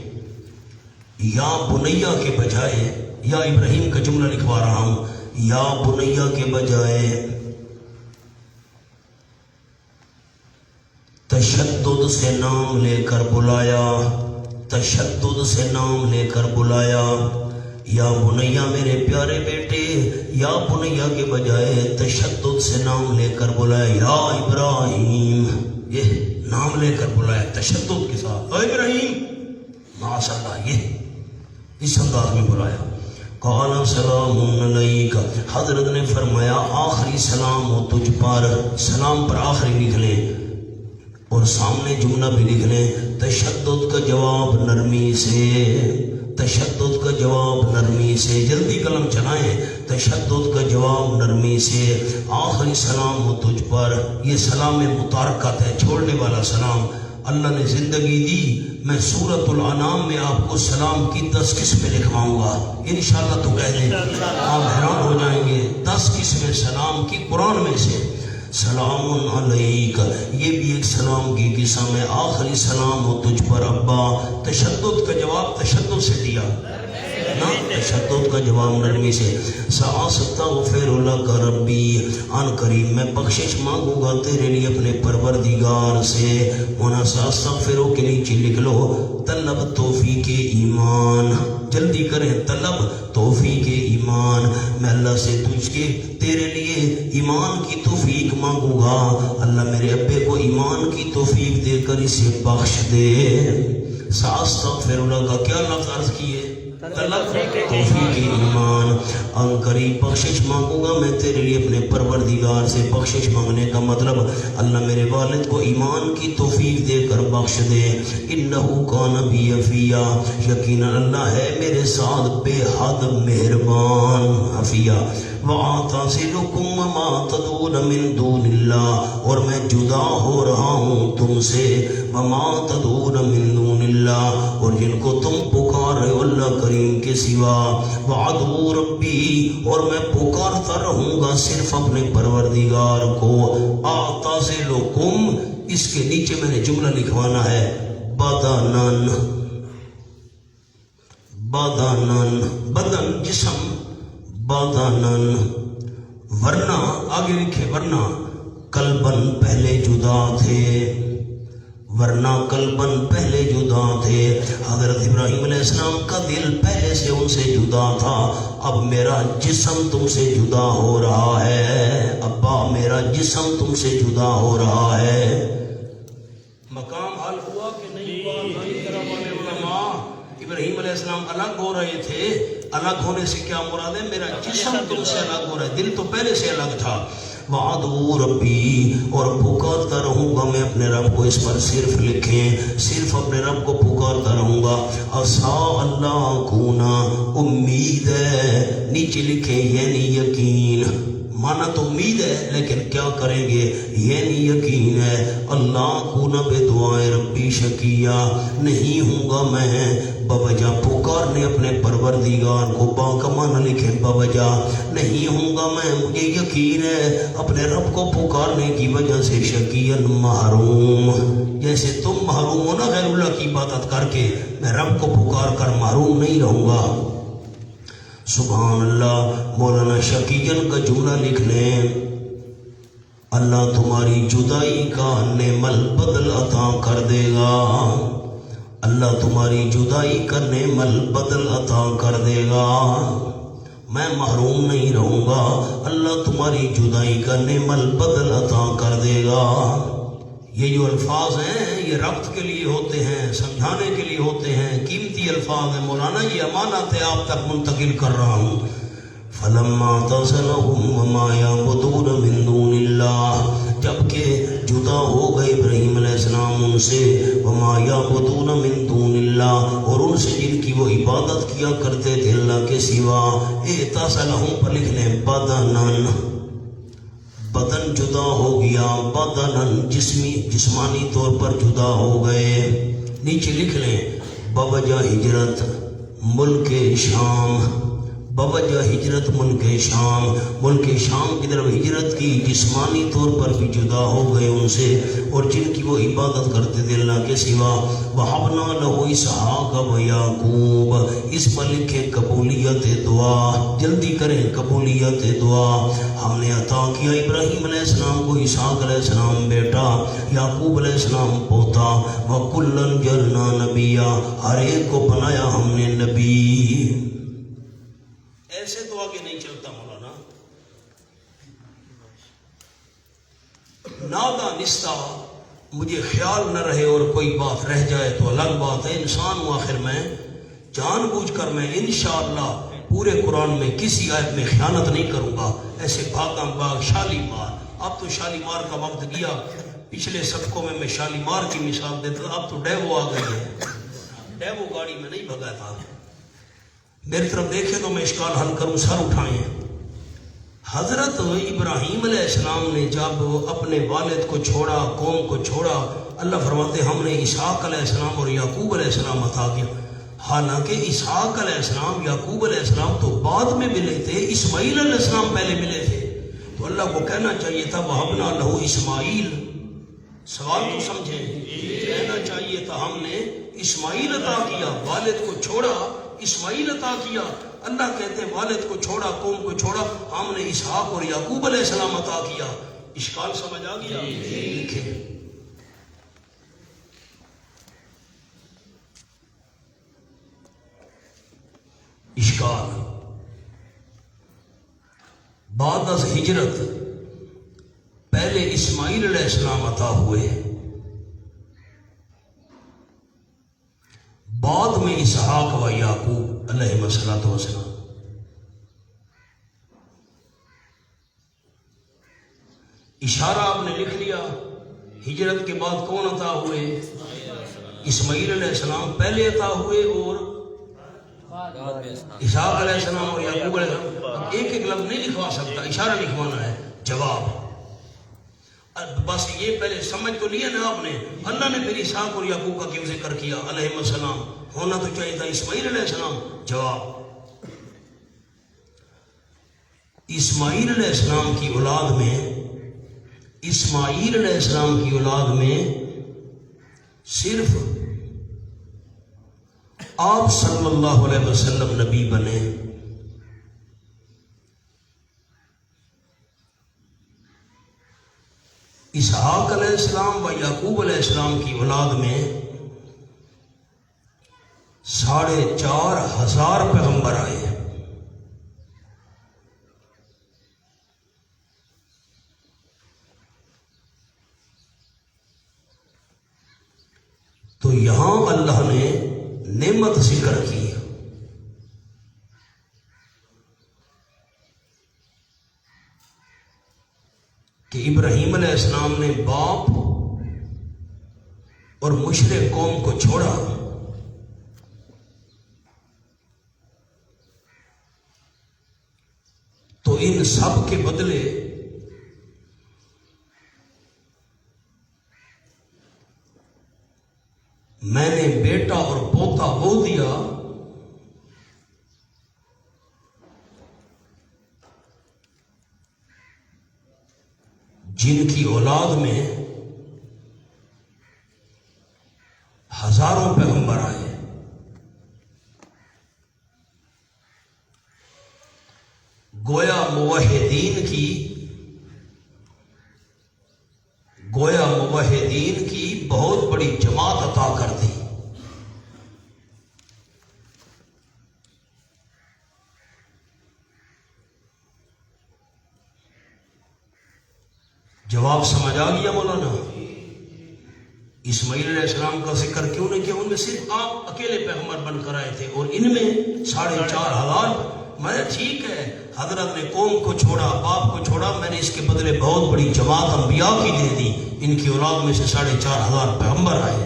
یا بنیا کے بجائے یا ابراہیم کا جملہ لکھوا رہا ہوں یا بنیا کے بجائے تشدد سے نام لے کر بلایا تشدد سے نام لے کر بلایا یا بنیا میرے پیارے بیٹے یا بنیا کے بجائے تشدد سے نام لے کر بلایا یا ابراہیم یہ نام لے کر بلایا تشدد کے ساتھ اے ابراہیم معاذ اللہ یہ اس انداز میں بلایا قال سلام علیک حضرت نے فرمایا آخری سلام ہو تجھ پر سلام پر آخری لکھ لیں اور سامنے جملہ بھی لکھ لیں تشدد کا جواب نرمی سے تشدد کا جواب نرمی سے جلدی قلم چلائیں تشدد کا جواب نرمی سے آخری سلام ہو تجھ پر یہ سلام متارکت ہے چھوڑنے والا سلام اللہ نے زندگی دی میں سورۃ الانعام میں آپ کو سلام کی 10 قسمیں لکھواؤں گا انشاءاللہ تو کہہ دیں آپ حیران ہو جائیں گے 10 قسمیں سلام کی قرآن میں سے سلام علیک یہ بھی ایک سلام کی قسم ہے آخری سلام ہو تجھ پر ابا تشدد کا جواب تشدد سے دیا نا تشدد کا جواب نرمی سے سأستغفر لک ربی ان قریب میں بخشش مانگوں گا تیرے لیے اپنے پروردگار سے ہونا سأستغفرو کے نیچے لکھ لو طلب توفیق ایمان جلدی کریں طلب توفیق ایمان میں اللہ سے تجھ کے تیرے لیے ایمان کی توفیق مانگوں گا اللہ میرے ابے کو ایمان کی توفیق دے کر اسے بخش دے سأستغفر لک کیا لفظ عرض کیے طلب توفیق ایمان ان قریب بخشش مانگوں گا میں تیرے لیے اپنے پروردگار سے بخشش مانگنے کا مطلب اللہ میرے والد کو ایمان کی توفیق دے کر بخش دے انہو کان بی حفیہ یقینا اللہ ہے میرے ساتھ بے حد مہربان حفیہ وَأَعْتَزِلُكُمْ وَمَا تَدْعُونَ مِن دُونِ اللَّهِ اور میں جدا ہو رہا ہوں تم سے وَمَا تَدْعُونَ مِن دُونِ اللَّهِ اور جن کو تم پکار رہے ہو اللہ کریم کے سوا وَأَدْعُو رَبِّي اور میں پکارتا رہوں گا صرف اپنے پروردگار کو أَعْتَزِلُكُمْ اس کے نیچے میں نے جملہ لکھوانا ہے بدنن بدنن بدن جسم بدنن ورنہ آگے لکھے ورنہ قلبن پہلے جدا تھے ورنہ قلبن پہلے جدا تھے حضرت ابراہیم علیہ السلام کا دل پہلے سے ان سے جدا تھا اب میرا جسم تم سے جدا ہو رہا ہے ابا میرا جسم تم سے جدا ہو رہا ہے مقام حل ہوا کہ نہیں ہوا ابراہیم علیہ السلام الگ ہو رہے تھے الگ ہونے سے کیا مراد ہے میرا جسم تم سے الگ ہو رہا ہے دل تو پہلے سے الگ تھا وَعَدُو رَبِّي اور پکارتا رہوں گا میں اپنے رب کو اس پر صرف لکھیں صرف اپنے رب کو پکارتا رہوں گا عَسَىٰ اللہ کونا امید ہے نیچے لکھیں یعنی یقین مانا تو امید ہے لیکن کیا کریں گے یعنی یقین ہے اللہ کونا بے دعائے ربی شکیہ نہیں ہوں گا میں بوجہ پکارنے اپنے پروردگار کو باکمان لکھیں بوجہ نہیں ہوں گا میں مجھے یقین ہے اپنے رب کو پکارنے کی وجہ سے شکیاً محروم جیسے تم محروم ہو نا غیر اللہ کی عبادت کر کے میں رب کو پکار کر محروم نہیں رہوں گا سبحان اللہ مولانا شکیجن کا جملہ لکھ لیں اللہ تمہاری جدائی کا نعمل بدل عطا کر دے گا اللہ تمہاری جدائی کا نعمل بدل عطا کر دے گا میں محروم نہیں رہوں گا اللہ تمہاری جدائی کا نعمل بدل عطا کر دے گا یہ جو الفاظ ہیں یہ ربط کے لیے ہوتے ہیں سمجھانے کے لیے ہوتے ہیں قیمتی الفاظ ہیں مولانا یہ امانت ہے آپ تک منتقل کر رہا ہوں فلما اعتزلهم وما يعبدون من دون الله جبکہ جدا ہو گئے ابراہیم علیہ السلام ان سے وما يعبدون من دون الله اور ان سے جن کی وہ عبادت کیا کرتے تھے اللہ کے سوا اعتزلهم پر لکھ لیں بدنن بدن جدا ہو گیا بدنن جسمانی طور پر جدا ہو گئے نیچے لکھ لیں بوجہ ہجرت ملک شام بوجہ ہجرت ملک شام کی طرف ہجرت کی، جسمانی طور پر بھی جدا ہو گئے ان سے، اور جن کی وہ عبادت کرتے تھے اللہ کے سوا. وَحَبْنَا لَهُ إِسْحَاقَ وَيَعْقُوبَ، اس پر لکھے قبولیت دعا، جلدی کریں قبولیت دعا. ہم نے عطا کیا ابراہیم علیہ السلام کو اسحاق علیہ السلام بیٹا، یعقوب علیہ السلام پوتا. وَكُلًّا جَعَلْنَا نَبِيًّا، ہر ایک کو بنایا ہم نے نبی. ایسے تو آگے نہیں چلتا مولانا. نادا نستا، مجھے خیال نہ رہے اور کوئی بات رہ جائے تو الگ بات ہے، انسان ہوں آخر میں، جان بوجھ کر میں انشاءاللہ پورے قرآن میں کسی آیت میں خیانت نہیں کروں گا. ایسے بھاگم بھاگ شالیمار، اب تو شالیمار کا وقت گیا. پچھلے سبقوں میں شالیمار کی مثال دیتا تھا، اب تو ڈیوو آ گئی ہے. ڈیوو گاڑی میں نہیں بھگا تھا. میری طرف دیکھے تو میں اشکال حل کروں، سر اٹھائیں. حضرت ابراہیم علیہ السلام نے جب اپنے والد کو چھوڑا، قوم کو چھوڑا، اللہ فرماتے ہم نے اسحاق علیہ السلام اور یعقوب علیہ السلام عطا کیا. حالانکہ اسحاق علیہ السلام، یعقوب علیہ السلام تو بعد میں ملے تھے، اسماعیل علیہ السلام پہلے ملے تھے. تو اللہ کو کہنا چاہیے تھا وَهَبْنَا لَهُ اسماعیل. سوال تو سمجھیں، کہنا چاہیے تھا ہم نے اسماعیل عطا کیا، والد کو چھوڑا اسماعیل عطا کیا. اللہ کہتے ہیں والد کو چھوڑا، قوم کو چھوڑا، ہم نے اسحاق اور یعقوب علیہ السلام عطا کیا. اشکال سمجھ آ گیا؟ لکھیں اشکال. بعد از ہجرت پہلے اسماعیل علیہ السلام عطا ہوئے، بعد میں اسحاق و یعقوب علیہ السلام. اشارہ آپ نے لکھ لیا. ہجرت کے بعد کون عطا ہوئے؟ اسماعیل علیہ السلام پہلے عطا ہوئے اور اسحاق علیہ السلام اور یعقوب علیہ السلام. ایک ایک لفظ نہیں لکھوا سکتا، اشارہ لکھوانا ہے. جواب بس یہ پہلے سمجھ تو لیا نا آپ نے. اللہ نے پھر اسحاق اور یعقوب کا کیوں ذکر کیا علیہ السلام؟ ہونا تو چاہیے تھا اسماعیل علیہ السلام. جواب اسماعیل علیہ السلام کی اولاد میں، اسماعیل علیہ السلام کی اولاد میں صرف آپ صلی اللہ علیہ وسلم نبی بنے. اسحاق علیہ السلام و یعقوب علیہ السلام کی اولاد میں 4,500 پیغمبر آئے. تو یہاں اللہ نے نعمت ذکر کی. کہ ابراہیم علیہ السلام نے باپ اور مشرک قوم کو چھوڑا، تو ان سب کے بدلے میں نے بیٹا اور پوتا وہ دیا جن کی اولاد میں ہزاروں پیغمبر آئے. گویا موحدین کی بہت بڑی جماعت عطا کر دی. جواب سمجھ آ گیا مولانا؟ اسماعیل علیہ السلام کا ذکر کیوں نہیں کیا؟ ان میں صرف آپ اکیلے پیغمبر بن کر آئے تھے اور ان میں 4,500. میں ٹھیک ہے حضرت نے قوم کو چھوڑا، باپ کو چھوڑا، میں نے اس کے بدلے بہت بڑی جماعت انبیاء کی دے دی. ان کی اولاد میں سے 4,500 پیغمبر آئے.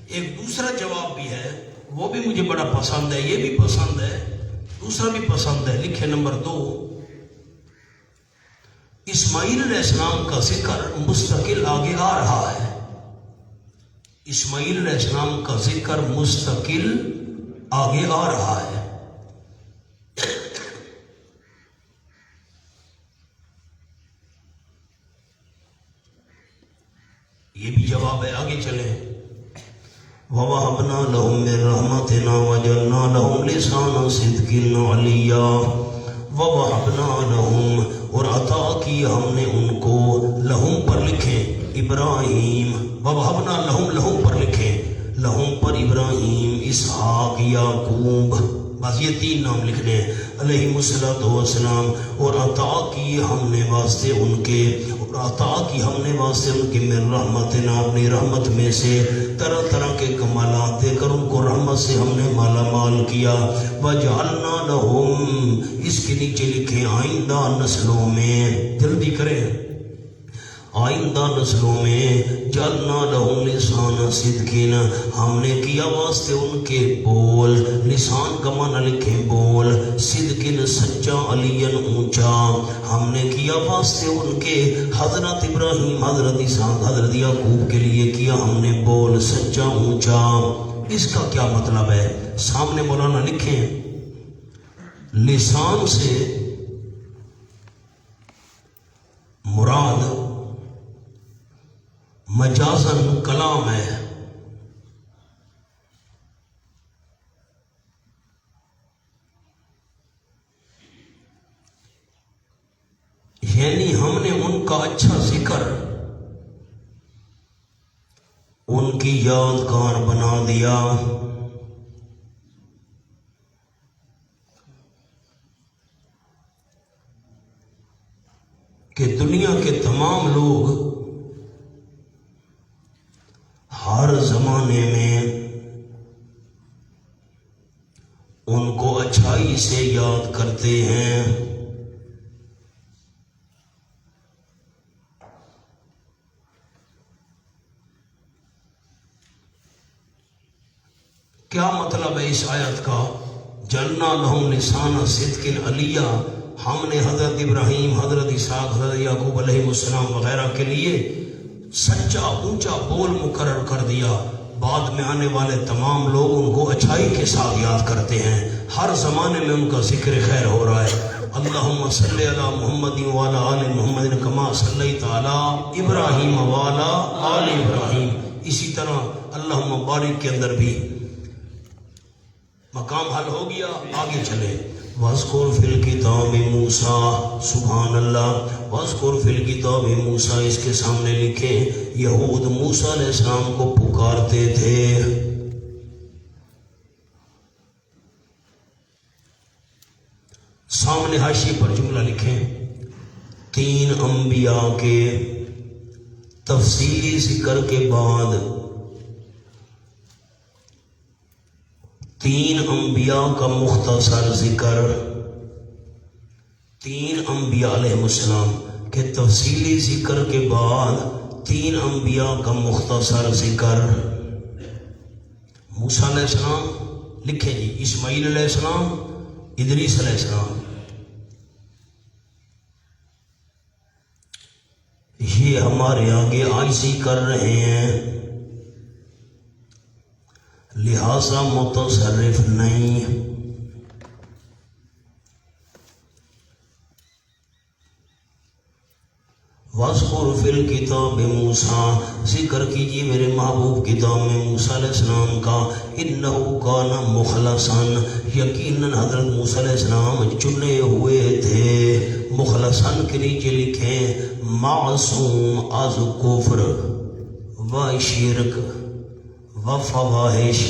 ایک دوسرا جواب بھی ہے، وہ بھی مجھے بڑا پسند ہے، یہ بھی پسند ہے، دوسرا بھی پسند ہے. لکھے نمبر 2. اسماعیل علیہ السلام کا ذکر مستقل آگے آ رہا ہے. اسماعیل علیہ السلام کا ذکر مستقل آگے آ رہا ہے. یہ بھی جواب ہے، آگے چلیں۔ وَوَهَبْنَا لَهُم مِّن رَحْمَتِنَا وَجَعَلْنَا لَهُمْ لِسَانَ صِدْقٍ عَلِيًّا وَوَهَبْنَا لَهُم، اور عطا کی ہم نے ان کو، لہم پر لکھیں ابراہیم، وَوَهَبْنَا لَهُم، لہم پر لکھیں، لہم پر ابراہیم، اسحاق، یعقوب، بس یہ تین نام لکھنے ہیں، علیہ السلام، اور عطا کی ہم نے واسطے ان کے، اور عطا کی ہم نے واسطے ان کے من رحمتنا، اپنی رحمت میں سے طرح طرح کے کمالات دے کر ان کو رحمت سے ہم نے مالا مال کیا۔ وَجَعَلْنَا لَهُمْ، اس کے نیچے لکھیں آئندہ نسلوں میں، جلدی کریں، آئندہ نسلوں میں، جعلنا لہم لسان صدقین، ہم نے کیا واسطے ان کے بول، لسان کا معنی لکھیں بول، صدقین سچا، علین اونچا، ہم نے کیا واسطے ان کے، حضرت ابراہیم، حضرت اسحاق، حضرت یعقوب کے لیے کیا ہم نے بول سچا اونچا۔ اس کا کیا مطلب ہے؟ سامنے مولانا لکھیں، لسان سے مراد مجازن کلام ہے، یعنی ہم نے ان کا اچھا ذکر، ان کی یادگار بنا دیا۔ کہ دنیا کے تمام لوگ ہر زمانے میں ان کو اچھائی سے یاد کرتے ہیں۔ کیا مطلب ہے اس آیت کا؟ جعلنا لہم لسان صدق علیہ، ہم نے حضرت ابراہیم، حضرت اسحاق، حضرت یعقوب علیہ السلام وغیرہ کے لیے سچا اونچا بول مقرر کر دیا۔ بعد میں آنے والے تمام لوگ ان کو اچھائی کے ساتھ یاد کرتے ہیں، ہر زمانے میں ان کا ذکر خیر ہو رہا ہے۔ اللہم صلی علی محمد وعلی آل محمد کما صلیت علی ابراہیم وعلی آل ابراہیم، اسی طرح اللہم بارک کے اندر بھی مقام حل ہو گیا۔ آگے چلے، وَاذْكُرْ فِي الْكِتَابِ مُوسَىٰ، سبحان اللہ، وَاذْكُرْ فِي الْكِتَابِ مُوسَىٰ، اس کے سامنے لکھیں یہود موسیٰ علیہ السلام کو پکارتے تھے۔ سامنے حاشیے پر جملہ لکھیں، تین انبیاء کے تفصیلی ذکر کے بعد، تین انبیاء کا مختصر ذکر، تین انبیاء علیہ السلام کے تفصیلی ذکر کے بعد تین انبیاء کا مختصر ذکر۔ موسیٰ علیہ السلام لکھیں جی، اسماعیل علیہ السلام، ادریس علیہ السلام، یہ ہمارے آگے عاجزی کر رہے ہیں، لہذا متصرف نہیں۔ وَاذْكُرْ فِي الْكِتَابِ مُوسَىٰ، ذکر کیجیے میرے محبوب کتاب میں موسیٰ علیہ السلام کا، اِنَّهُ كَانَ مُخْلَصًا، یقیناً حضرت موسیٰ علیہ السلام چنے ہوئے تھے۔ مخلصاً کے نیچے لکھیں معصوم از کفر و شرک و فواحش،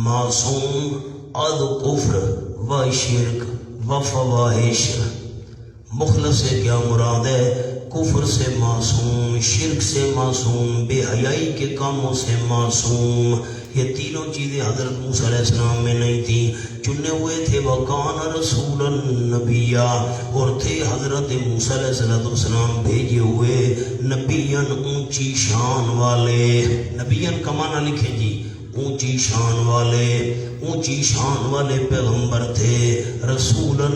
معصوم از کفر و شرک و فواحش۔ مخلص سے کیا مراد ہے؟ کفر سے معصوم، شرک سے معصوم، بے حیائی کے کاموں سے معصوم۔ یہ تینوں چیزیں حضرت موسیٰ علیہ السلام میں نہیں تھیں، چنے ہوئے تھے۔ وَقَانَ رَسُولًا نَبِيًّا، اور تھے حضرت موسیٰ علیہ السلام بھیجے ہوئے نبیًا، اونچی شان والے۔ نبیًا کا معنی لکھیں جی، اونچی شان والے، اونچی شان والے پیغمبر تھے۔ رسولا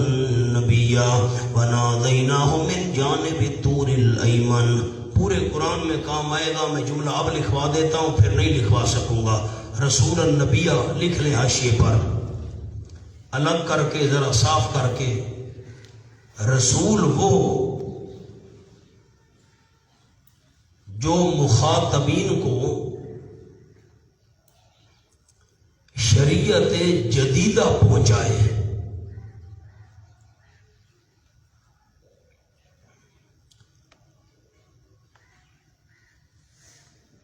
نبیّا ونادیناہ من جانب الطور الایمن، پورے قرآن میں کام آئے گا، میں جملہ اب لکھوا دیتا ہوں پھر نہیں لکھوا سکوں گا۔ رسول النبیہ لکھ لیں حاشیے پر، الگ کر کے ذرا صاف کر کے۔ رسول وہ جو مخاطبین کو شریعت جدیدہ پہنچائے.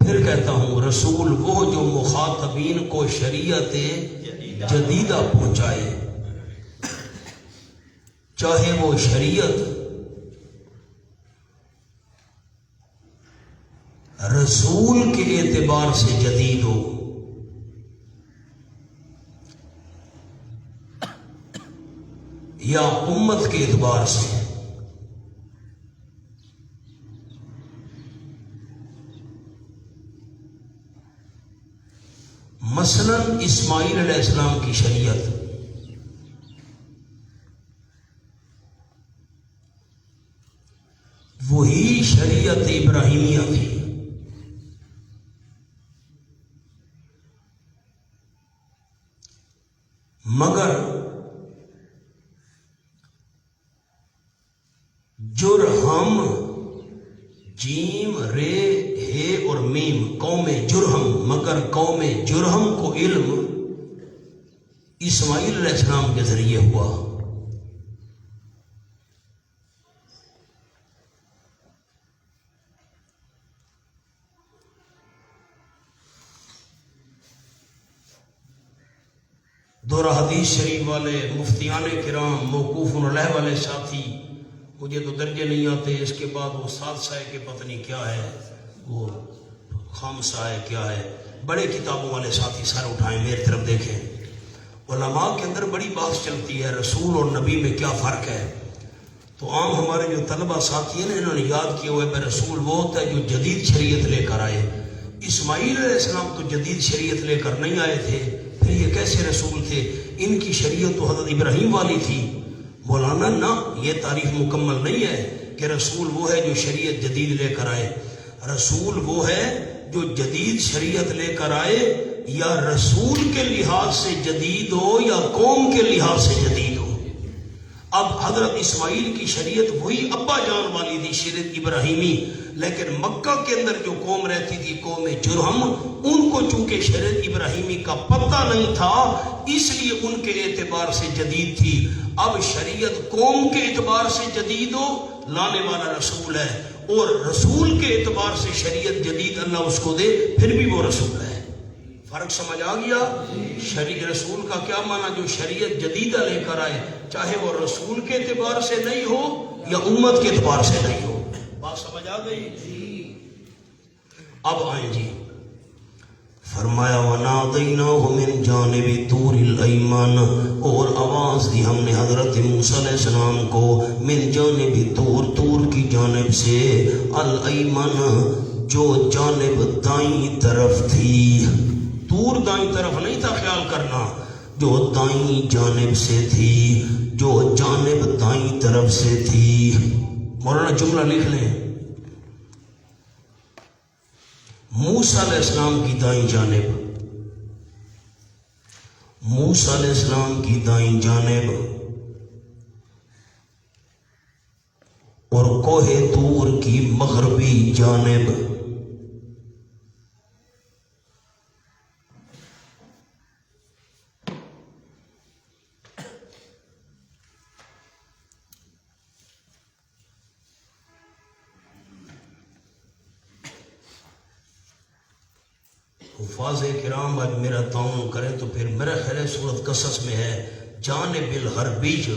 پھر کہتا ہوں رسول وہ جو مخاطبین کو شریعت جدیدہ پہنچائے، چاہے وہ شریعت رسول کے اعتبار سے جدید ہو یا امت کے اعتبار سے. مثلا اسماعیل علیہ السلام کی شریعت وہی شریعت ابراہیمیہ تھی، مگر جرہم جیم رے ہے اور میم قوم جرہم، مگر قوم جرہم کو علم اسماعیل علیہ السلام کے ذریعے ہوا. دورہ حدیث شریف والے مفتیان کرام موقوف علیہ والے ساتھی، مجھے تو درجے نہیں آتے، اس کے بعد وہ سادسہ ہے کہ پتہ نہیں کیا ہے، وہ خامسہ ہے کیا ہے، بڑے کتابوں والے ساتھی سر اٹھائیں میری طرف دیکھیں. علماء کے اندر بڑی بحث چلتی ہے رسول اور نبی میں کیا فرق ہے. تو عام ہمارے جو طلبہ ساتھی ہیں انہوں نے یاد کیا ہوا ہے رسول وہ ہوتا ہے جو جدید شریعت لے کر آئے. اسماعیل علیہ السلام تو جدید شریعت لے کر نہیں آئے تھے، پھر یہ کیسے رسول تھے؟ ان کی شریعت تو حضرت ابراہیم والی تھی. مولانا نہ، یہ تعریف مکمل نہیں ہے کہ رسول وہ ہے جو شریعت جدید لے کر آئے. رسول وہ ہے جو جدید شریعت لے کر آئے، یا رسول کے لحاظ سے جدید ہو یا قوم کے لحاظ سے جدید ہو. اب حضرت اسماعیل کی شریعت وہی ابا جان والی تھی، شریعت ابراہیمی، لیکن مکہ کے اندر جو قوم رہتی تھی قوم جرہم، ان کو چونکہ شریعت ابراہیمی کا پتہ نہیں تھا اس لیے ان کے اعتبار سے جدید تھی. اب شریعت قوم کے اعتبار سے جدید ہو، لانے والا رسول ہے، اور رسول کے اعتبار سے شریعت جدید اللہ اس کو دے، پھر بھی وہ رسول ہے. فرق سمجھ آ گیا؟ شریعت رسول کا کیا معنی؟ جو شریعت جدیدہ لے کر آئے، چاہے وہ رسول کے اعتبار سے نہیں ہو یا امت کے اعتبار سے نہیں ہو. بات سمجھ آ گئی؟ اب آئیں جی. فرمایا وَنَادَيْنَاهُ مِنْ جَانِبِ طُورِ الْأَيْمَنِ، اور آواز دی ہم نے حضرت موسیٰ علیہ السلام کو من جانب طور کی جانب سے، الایمن جو جانب دائیں طرف تھی. طور دائیں طرف نہیں تھا، خیال کرنا، جو دائیں جانب سے تھی، جو جانب دائیں طرف سے تھی. مولانا جملہ لکھ لیں، موسیٰ علیہ السلام کی دائیں جانب، موسیٰ علیہ السلام کی دائیں جانب اور کوہ طور کی مغربی جانب. حفاظ کرام آج میرا تعاون کریں تو پھر میرا خیال ہے سورت قصص میں ہے جانب الغربی، جو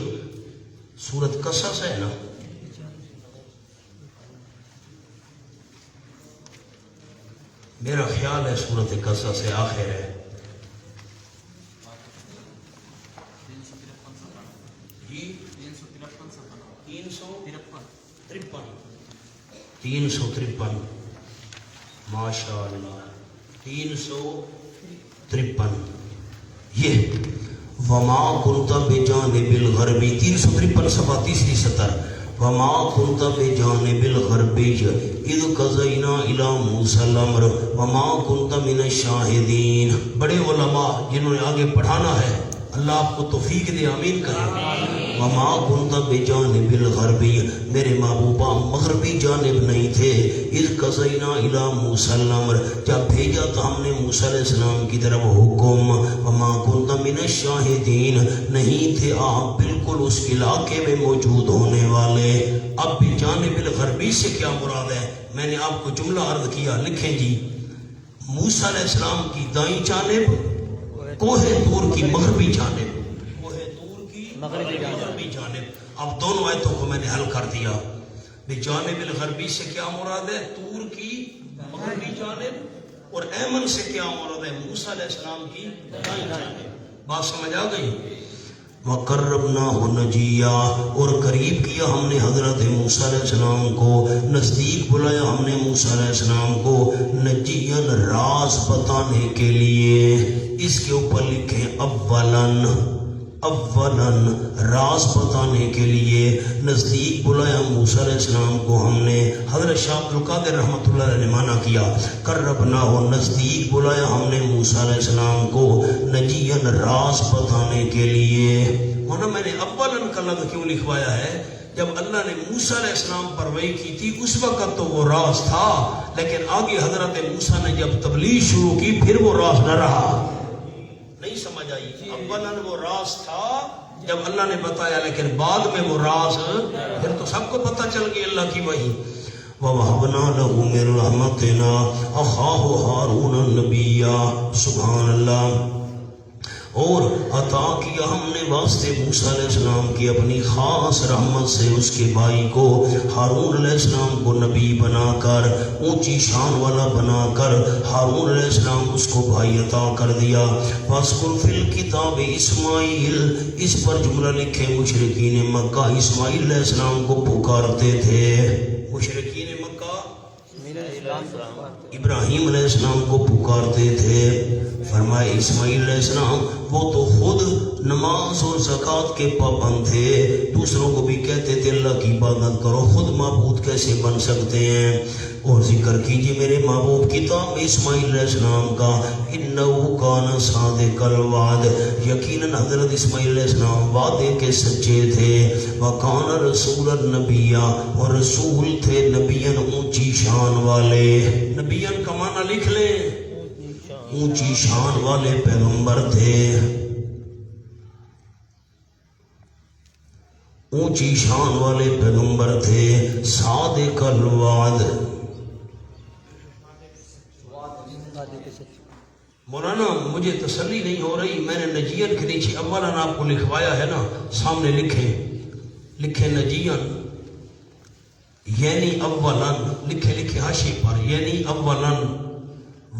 سورت قصص ہے نا، میرا خیال ہے سورت قصص ہے، آخر ہے. جی 353 ماشاء اللہ 353. یہ وما کنت بجانب الغربی 353 صفحہ تیسری سطر. وما کنت بجانب الغربی اذ قضینا الی موسیٰ الامر وما کنت من الشاہدین. بڑے علماء جنہوں نے آگے پڑھانا ہے، اللہ آپ کو توفیق دے، آمین کہیں. وما كنت بجانب الغربی، میرے محبوبہ مغربی جانب نہیں تھے، اذ قضینا الی موسیٰ الامر، جب بھیجا تو ہم نے موسیٰ علیہ السلام کی طرف حکم، وما كنت من الشاہدین، نہیں تھے آپ بالکل اس علاقے میں موجود ہونے والے۔ اب بھی جانب الغربی سے کیا مراد ہے؟ میں نے آپ کو جملہ عرض کیا، لکھیں جی، موسیٰ علیہ السلام کی دائیں جانب کوہ طور کی مغربی جانب، کوہ طور کی مغربی جانب۔ اب دونوں آیتوں کو میں نے حل کر دیا۔ بجانب الغربی سے کیا مراد ہے؟ طور کی مغربی جانب، اور ایمن سے کیا مراد ہے؟ موسیٰ علیہ السلام کی دائیں جانب۔ بات سمجھ آ گئی؟ وَقَرَّبْنَاهُ نَجِيًّا، اور قریب کیا ہم نے حضرت موسیٰ علیہ السلام کو، نزدیک بلایا ہم نے موسیٰ علیہ السلام کو، نجیًّا راز بتانے کے لیے۔ اس کے اوپر لکھیں اولاً، اولاً راز بتانے کے لیے نزدیک بلایا موسیٰ علیہ السلام کو ہم نے۔ حضرت شاہ عبد القادر رحمۃ اللہ علیہ نے معنی کیا، قربناہ، نزدیک بلایا ہم نے موسیٰ علیہ السلام کو، نجیًا راز بتانے کے لیے۔ ورنہ میں نے اولاً کا لفظ کیوں لکھوایا ہے؟ جب اللہ نے موسیٰ علیہ السلام پر وحی کی تھی اس وقت تو وہ راز تھا، لیکن آگے حضرت موسیٰ نے جب تبلیغ شروع کی پھر وہ راز نہ رہا۔ نہیں سمجھ آئی؟ اولاً وہ راز تھا جب اللہ نے بتایا، لیکن بعد میں وہ راز پھر تو سب کو پتہ چل گئی اللہ کی وحی۔ وَوَهَبْنَا لَهُ مِن رَحْمَتِنَا أَخَاهُ هَارُونَ نَبِيًّا، سبحان اللہ۔ اور عطا کیا ہم نے واسطے موسیٰ علیہ السلام کی اپنی خاص رحمت سے اس کے بھائی کو، ہارون علیہ السلام کو نبی بنا کر، اونچی شان والا بنا کر ہارون علیہ السلام اس کو بھائی عطا کر دیا۔ وَاذْكُرْ فِي الْكِتَابِ اسماعیل، اس پر جملہ لکھے، مشرکین مکہ اسماعیل علیہ السلام کو پکارتے تھے۔ مشرکین مکہ ابراہیم علیہ السلام کو پکارتے تھے۔ فرمائے اسماعیل علیہ السلام وہ تو خود نماز اور زکوٰۃ کے پابند تھے، دوسروں کو بھی کہتے تھے اللہ کی عبادت کرو، خود معبود کیسے بن سکتے ہیں؟ اور ذکر کیجئے میرے محبوب کتاب اسماعیل علیہ السلام کا، انہ کان صادق الوعد، یقیناً حضرت اسماعیل علیہ السلام وعدے کے سچے تھے، وکان رسول النبی، اور رسول تھے نبیًا اونچی شان والے۔ نبیًا کا معنی لکھ لیں، اونچی شان والے پیغمبر تھے، اونچی شان والے پیغمبر تھے، صادق الوعد۔ مولانا مجھے تسلی نہیں ہو رہی، میں نے نجیًا کے نیچے اولاً آپ کو لکھوایا ہے نا، سامنے لکھیں نجیًا یعنی اولاً، لکھے حاشیے پر یعنی اولاً،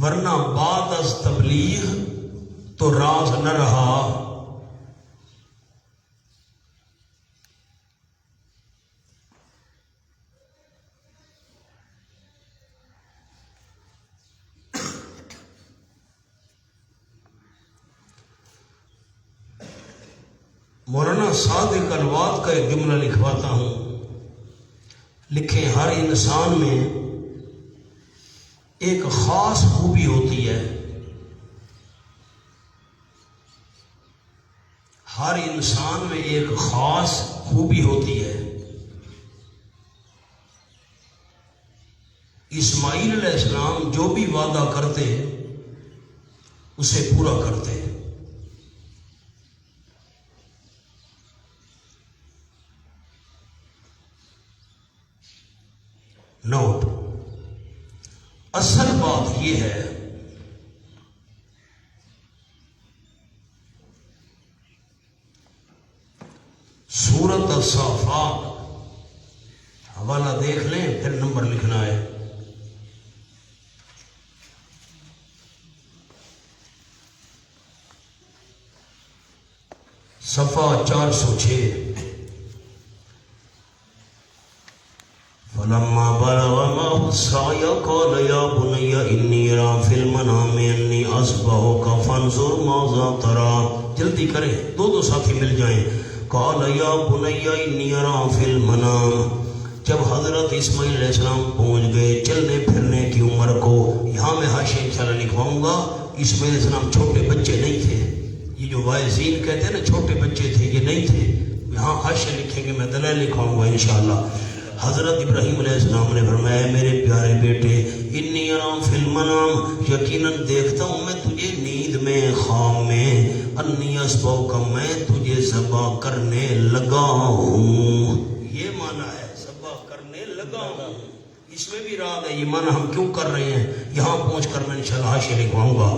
ورنہ بعد از تبلیغ تو راز نہ رہا۔ مولانا صادق الوعد کا ایک جملہ لکھواتا ہوں، لکھیں ہر انسان میں ایک خاص خوبی ہوتی ہے، ہر انسان میں ایک خاص خوبی ہوتی ہے۔ اسماعیل علیہ السلام جو بھی وعدہ کرتے اسے پورا کرتے۔ نوٹ، اصل بات یہ ہے سورۃ الصافات، حوالہ دیکھ لیں پھر نمبر لکھنا ہے۔ صفحہ 406۔ فلما بلغ معه السعي قال يا بني إني أرى في المنام أني أذبحك فانظر ماذا ترى۔ جلدی کریں، دو ساتھی مل جائیں۔ قال يا بني إني أرى في المنام۔ جب حضرت اسماعیل علیہ السلام پہنچ گئے چلنے پھرنے کی عمر کو، یہاں میں حاشیہ انشاءاللہ لکھواؤں گا، اسماعیل علیہ السلام چھوٹے بچے نہیں تھے، یہ جو وائزین کہتے ہیں نا چھوٹے بچے تھے، یہ نہیں تھے، یہاں حاشیہ لکھیں گے، میں دلائل لکھاؤں گا انشاءاللہ۔ حضرت ابراہیم علیہ السلام نے فرمایا میرے پیارے بیٹے انی ارام فی المنام، یقیناً دیکھتا ہوں میں تجھے نیند میں، خواب میں، انی اسبوک، میں تجھے ذبح کرنے لگا ہوں۔ یہ معنی ہے ذبح کرنے لگا ہوں، اس میں بھی رات ہے۔ یہ معنی ہم کیوں کر رہے ہیں یہاں پہنچ کر میں انشاءاللہ حاشیہ لکھواؤں گا۔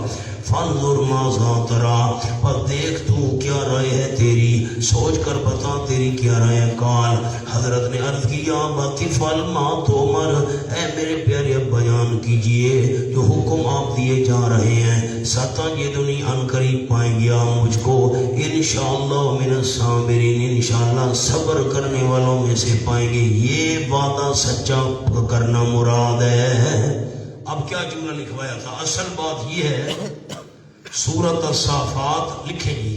فانظر ماذا تری، پر دیکھ تو کیا رائے ہے تیری، سوچ کر بتا تیری کیا رائے ہے۔ قال، حضرت نے عرض کی یا ابت افعل ما تؤمر، اے میرے پیارے اب بیان کیجئے جو حکم آپ دیے جا رہے ہیں۔ ستجدنی، ان قریب پائیں گے آپ مجھ کو، انشاءاللہ من الصابرین، انشاءاللہ صبر کرنے والوں میں سے پائیں گے۔ یہ وعدہ سچا کرنا مراد ہے۔ اب کیا جملہ لکھوایا تھا؟ اصل بات یہ ہے، سورۃ الصافات لکھیں گی،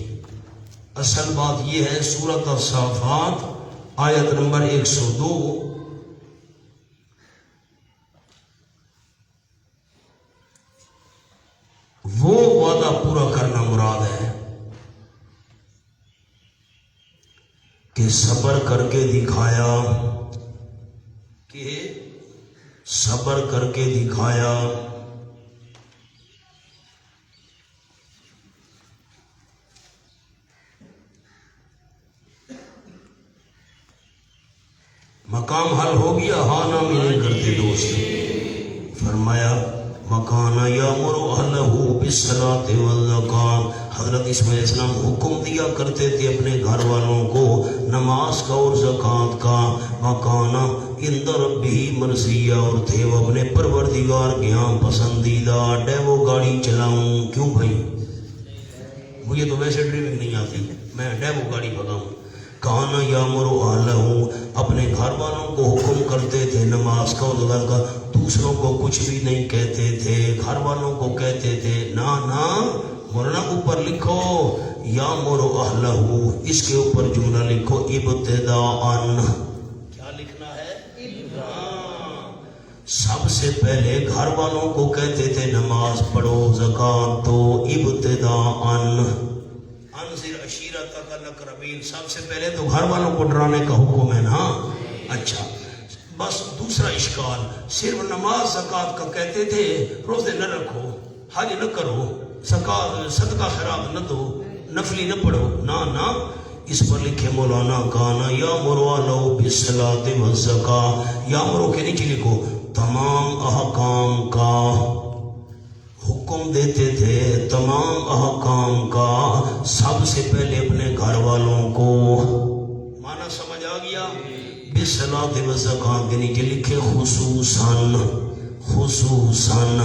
اصل بات یہ ہے سورۃ الصافات آیت نمبر 102، وہ وعدہ پورا کرنا مراد ہے کہ صبر کر کے دکھایا، کہ صبر کر کے دکھایا، مقام حل ہو گیا، ہاں نہ ملے کرتے دوست۔ فرمایا مکانہ یامر اہلہ بالصلاۃ والزکاۃ، حضرت اسماعیل علیہ السلام حکم دیا کرتے تھے اپنے گھر والوں کو نماز کا اور زکوٰۃ کا۔ مکانہ عند ربہ مرضیہ، اور تھے وہ اپنے پروردگار کے ہاں پسندیدہ۔ ڈیوو گاڑی چلاؤں کیوں بھائی؟ مجھے تو ویسے ڈرائیونگ نہیں آتی، میں ڈیوو گاڑی بھگاؤں۔ کانا یامر اہلہ، اپنے گھر والوں کو حکم کرتے تھے نماز کا اور زکوٰۃ کا، دوسروں کو کچھ بھی نہیں کہتے تھے، گھر والوں کو کہتے تھے نا نا، مولانا اوپر لکھو یامر اہلہ، اس کے اوپر جملہ لکھو ابتداءً، کیا لکھنا ہے؟ سب سے پہلے گھر والوں کو کہتے تھے نماز پڑھو، زکوٰۃ دو، ابتداءً، انذر عشیرتک الاقربین، سب سے پہلے تو گھر والوں کو ڈرانے کا حکم ہے نا۔ اچھا بس دوسرا اشکال، صرف نماز زکوٰۃ کا کہتے تھے، روزے نہ رکھو، حج نہ کرو، زکوٰۃ صدقہ خیرات نہ دو، نفلی نہ پڑھو، نا نا، اس پر لکھے مولانا کانا یامر اہلہ بالصلاۃ والزکاۃ، یامروں کے نیچے لکھو تمام احکام کا حکم دیتے تھے، تمام احکام کا سب سے پہلے اپنے گھر والوں کو۔ معنی سمجھ آ گیا؟ بالصلاۃ والزکاۃ کے نیچے لکھے خصوصاً، خصوصاً۔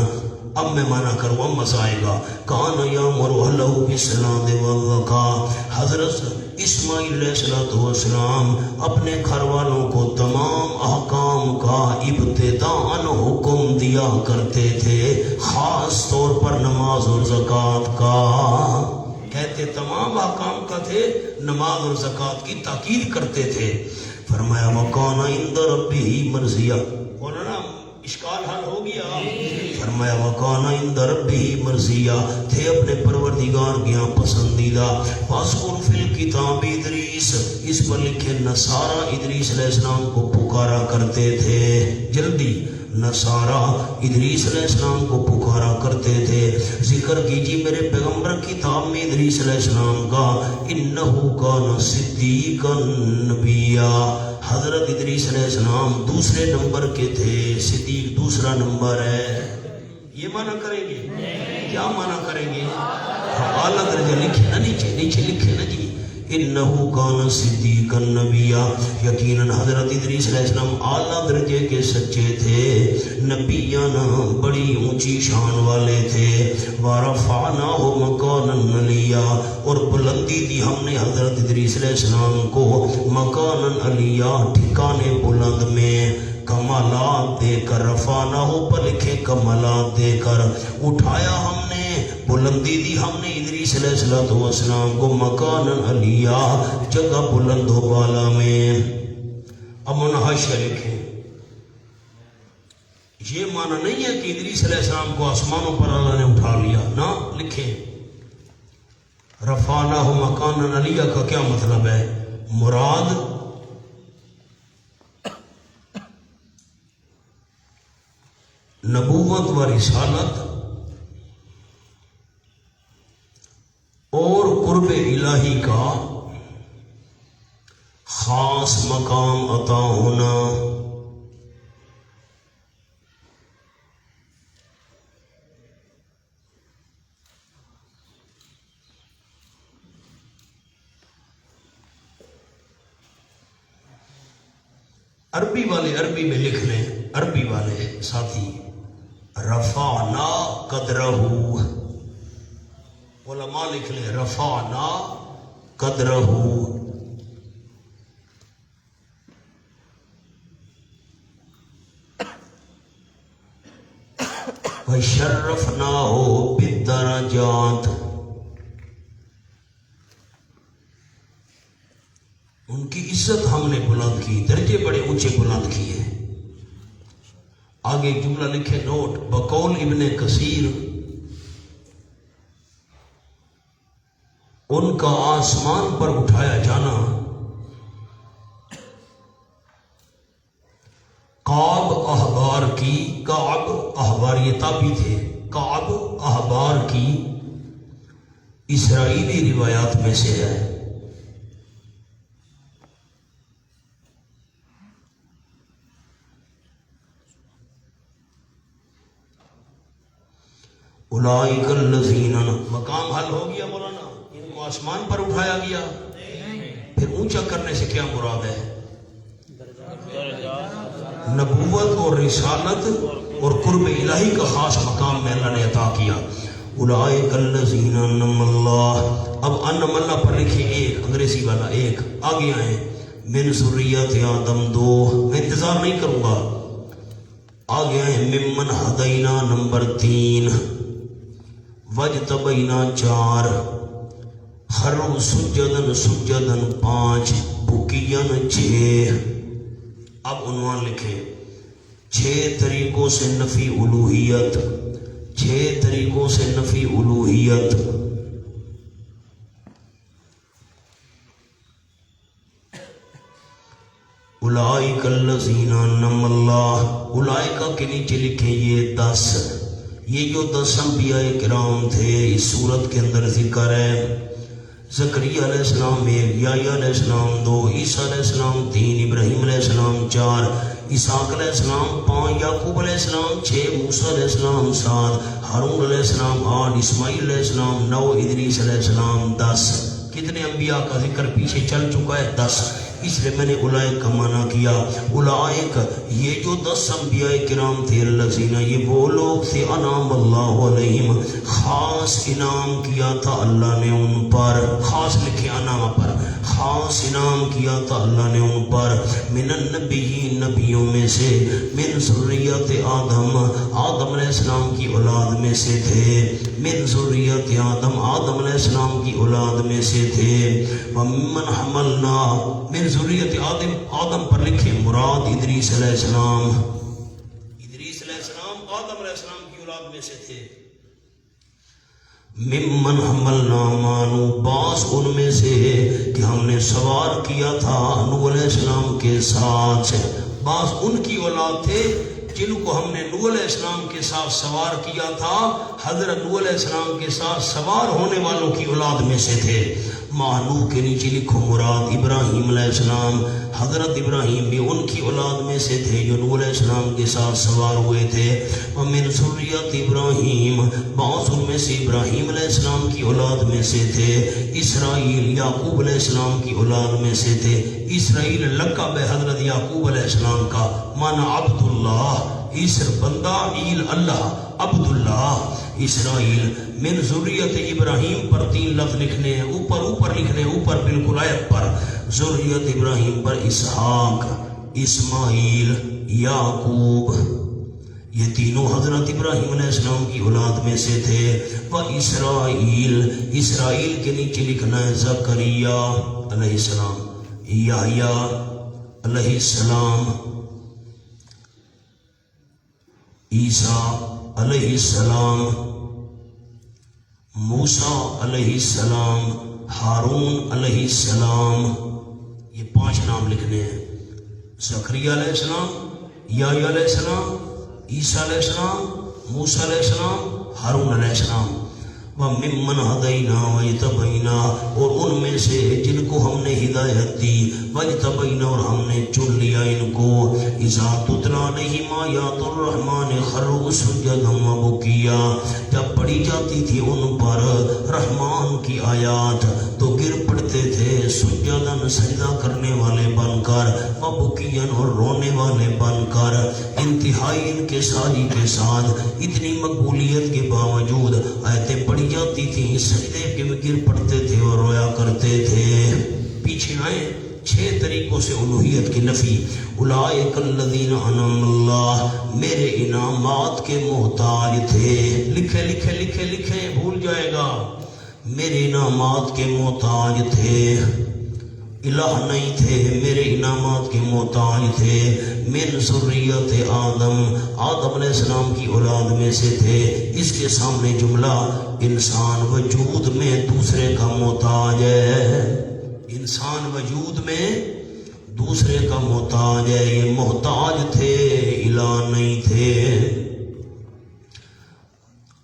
اب میں معنی کروں، اب مزہ آئے گا۔ کان یامر اہلہ بالصلاۃ والزکاۃ، حضرت اسماعیل علیہ السلام اپنے گھر والوں کو تمام احکام کا ابتداءً حکم دیا کرتے تھے، خاص طور پر نماز اور زکوٰۃ کا۔ کہتے تمام احکام کا تھے، نماز اور زکوٰۃ کی تاکید کرتے تھے۔ فرمایا وَكَانَ عِندَ رَبِّهِ مَرْضِيًّا، مولانا اشکال حل ہو گیا۔ فرمایا وَكَانَ عِندَ رَبِّهِ مَرْضِيًّا، تھے اپنے پروردگار کے یہاں پسندیدہ۔ وَاذْكُرْ فِي الْكِتَابِ ادریس، اس پر لکھے نصارہ ادریس علیہ السلام کو پکارا کرتے تھے، جلدی، نصارہ ادریس علیہ السلام کو پکارا کرتے تھے۔ ذکر کیجیے میرے پیغمبر کتاب میں ادریس علیہ السلام کا، انہو کان صدیقا نبیا، حضرت ادریس علیہ السلام دوسرے نمبر کے تھے، صدیق دوسرا نمبر ہے۔ یہ معنی کریں گے؟ کیا معنی کریں گے؟ اعلیٰ درجہ لکھے نا، نیچے نیچے لکھے نا جی، انہو کان صدیقا نبیا، یقیناً حضرت ادریس علیہ السلام اعلیٰ درجے کے سچے تھے، نبیان بڑی اونچی شان والے تھے۔ وَرَفَعْنَاهُ مَكَانًا عَلِيًّا، اور بلندی دی ہم نے حضرت ادریس علیہ السلام کو مکانًا علیٰ، ٹھکانے بلند میں، کمالات دے کر، رفعناہ پر لکھے کمالات دے کر، اٹھایا ہم نے، بلندی دی ہم نے ادریس علیہ السلام کو مکانً علیٰ، جگہ بلند و بالا میں۔ اب حاشیہ لکھیں، یہ معنی نہیں ہے کہ ادریس علیہ السلام کو آسمانوں پر اللہ نے اٹھا لیا، نہ لکھیں۔ رفعناہ مکانً علیٰ کا کیا مطلب ہے؟ مراد نبوت و رسالت اور قرب الہی کا خاص مقام عطا ہونا، عربی والے عربی میں لکھ لیں، عربی والے ساتھی، رفعنا قدرہ، علماء لکھ لیں رفعنا قدرہ، وشرفناہ بالدرجات، ان کی عزت ہم نے بلند کی، درجے بڑے اونچے بلند کیے۔ آگے ایک جملہ لکھے نوٹ، بقول ابن کثیر، ان کا آسمان پر اٹھایا جانا کعب احبار کی، کعب احبار یہ تابعی تھے، کعب احبار کی اسرائیلی روایات میں سے ہے۔ اولئک الذین، مقام حل ہو گیا مولانا، ان کو آسمان پر اٹھایا گیا، پھر اونچا کرنے سے کیا مراد ہے؟ نبوت اور رسالت اور قرب الہی کا خاص مقام میں اللہ نے عطا کیا۔ اولئک الذین انعم اللہ، اب انعم اللہ پر لکھے ایک، انگریزی والا ایک، آگے آئیں، من ذریت آدم دو، میں انتظار نہیں کروں گا، آگے آئیں، ممن ہدینا نمبر 3، وجتبینا 4، خروا سجدن سجدن 5، بکین 6۔ اب عنوان لکھیں، 6 طریقوں سے نفی الوہیت، 6 طریقوں سے نفی الوہیت۔ اولئک الذین انعم اللہ، اولئک کے نیچے لکھیں یہ 10، یہ جو 10 انبیاء کرام تھے اس صورت کے اندر ذکر ہے۔ زکریا علیہ السلام 1، یحییٰ علیہ السلام 2، عیسیٰ علیہ السلام 3، ابراہیم علیہ السلام 4، اسحاق علیہ السلام 5، یعقوب علیہ السلام 6، موسیٰ علیہ السلام 7، ہارون علیہ السلام 8، اسماعیل علیہ السلام 9، ادریس علیہ السلام 10۔ کتنے انبیاء کا ذکر پیچھے چل چکا ہے؟ 10۔ اس لیے میں نے اولئک کا معنی کیا، اولئک یہ جو 10 انبیاء کرام تھے، الذین یہ وہ لوگ تھے، انعم اللہ علیہم خاص انعام کیا تھا اللہ نے ان پر، خاص لکھے انعام پر، خاص انعام کیا تھا اللہ نے ان پر، من النبیین نبیوں میں سے، من ذریت آدم آدم علیہ السلام کی اولاد میں سے تھے، من ذریت آدم آدم علیہ السلام کی اولاد میں سے تھے، ومن حملنا من ذریت آدم، آدم پر لکھے مراد ادریس علیہ السلام، ادریس علیہ السلام آدم علیہ السلام کی اولاد میں سے تھے۔ ممن حملنا مانو، بعض ان میں سے کہ ہم نے سوار کیا تھا نوح علیہ السلام کے ساتھ، بعض ان کی اولاد تھے جن کو ہم نے نوح علیہ السلام کے ساتھ سوار کیا تھا، حضرت نوح علیہ السلام کے ساتھ سوار ہونے والوں کی اولاد میں سے تھے۔ مانو کے نیچے لکھو مراد ابراہیم علیہ السلام، حضرت ابراہیم بھی ان کی اولاد میں سے تھے جو نوح علیہ السلام کے ساتھ سوار ہوئے تھے۔ ومن ذریت ابراہیم، بعض ان میں سے ابراہیم علیہ السلام کی اولاد میں سے تھے۔ اسرائیل یعقوب علیہ السلام کی اولاد میں سے تھے۔ اسرائیل لقب ہے حضرت یعقوب علیہ السلام کا، مانا عبداللہ، اسر بندہ، ایل اللہ، عبداللہ، اسرائیل۔ من ذریت ابراہیم پر 3 لفظ لکھنے ہیں، اوپر لکھنے ہیں، اوپر بالکل آیت پر، ذریت ابراہیم پر اسحاق، اسماعیل، یعقوب، یہ تینوں حضرت ابراہیم علیہ السلام کی اولاد میں سے تھے۔ اسرائیل، اسرائیل کے نیچے لکھنا ہے زکریا علیہ السلام، یحییٰ علیہ السلام، عیسیٰ علیہ السلام، موسیٰ علیہ السلام، ہارون علیہ السلام، یہ 5 نام لکھنے ہیں. زکریا علیہ السلام، یحییٰ علیہ السلام، عیسیٰ علیہ السلام، موسیٰ علیہ السلام، ہارون علیہ السلام. وَمِمَّنْ هَدَيْنَا وَاجْتَبَيْنَا، اور ان میں سے جن کو ہم نے ہدایت دی، وَاجْتَبَيْنَا، اور ہم نے چن لیا ان کو. اِذَا تُتْلَىٰ عَلَيْهِمْ آیَاتُ الرَّحْمَٰنِ خَرُّوا سُجَّدًا وَبُكِيًّا، جب پڑھی جاتی تھی ان پر رحمان کی آیات تو گر پڑتے تھے سجداً، سجدہ کرنے والے بن کر، وبکیاً، اور رونے والے بن کر. انتہائی انکساری کے ساتھ، اتنی مقبولیت کے باوجود آیتیں پڑھی جاتی تھیں، سجدے کے میں گر پڑتے تھے اور رویا کرتے تھے. پیچھے آئیں 6 طریقوں سے الوہیت کی نفی. اولئک الذین انعم اللہ، میرے انعامات کے محتاج تھے. لکھے لکھے لکھے لکھے، بھول جائے گا. میرے انعامات کے محتاج تھے، الہ نہیں تھے، میرے انعامات کے محتاج تھے. من ذریت آدم، آدم علیہ السلام کی اولاد میں سے تھے. اس کے سامنے جملہ انسان وجود میں دوسرے کا محتاج ہے. انسان وجود میں دوسرے کا محتاج ہے. یہ محتاج تھے، الہ نہیں تھے.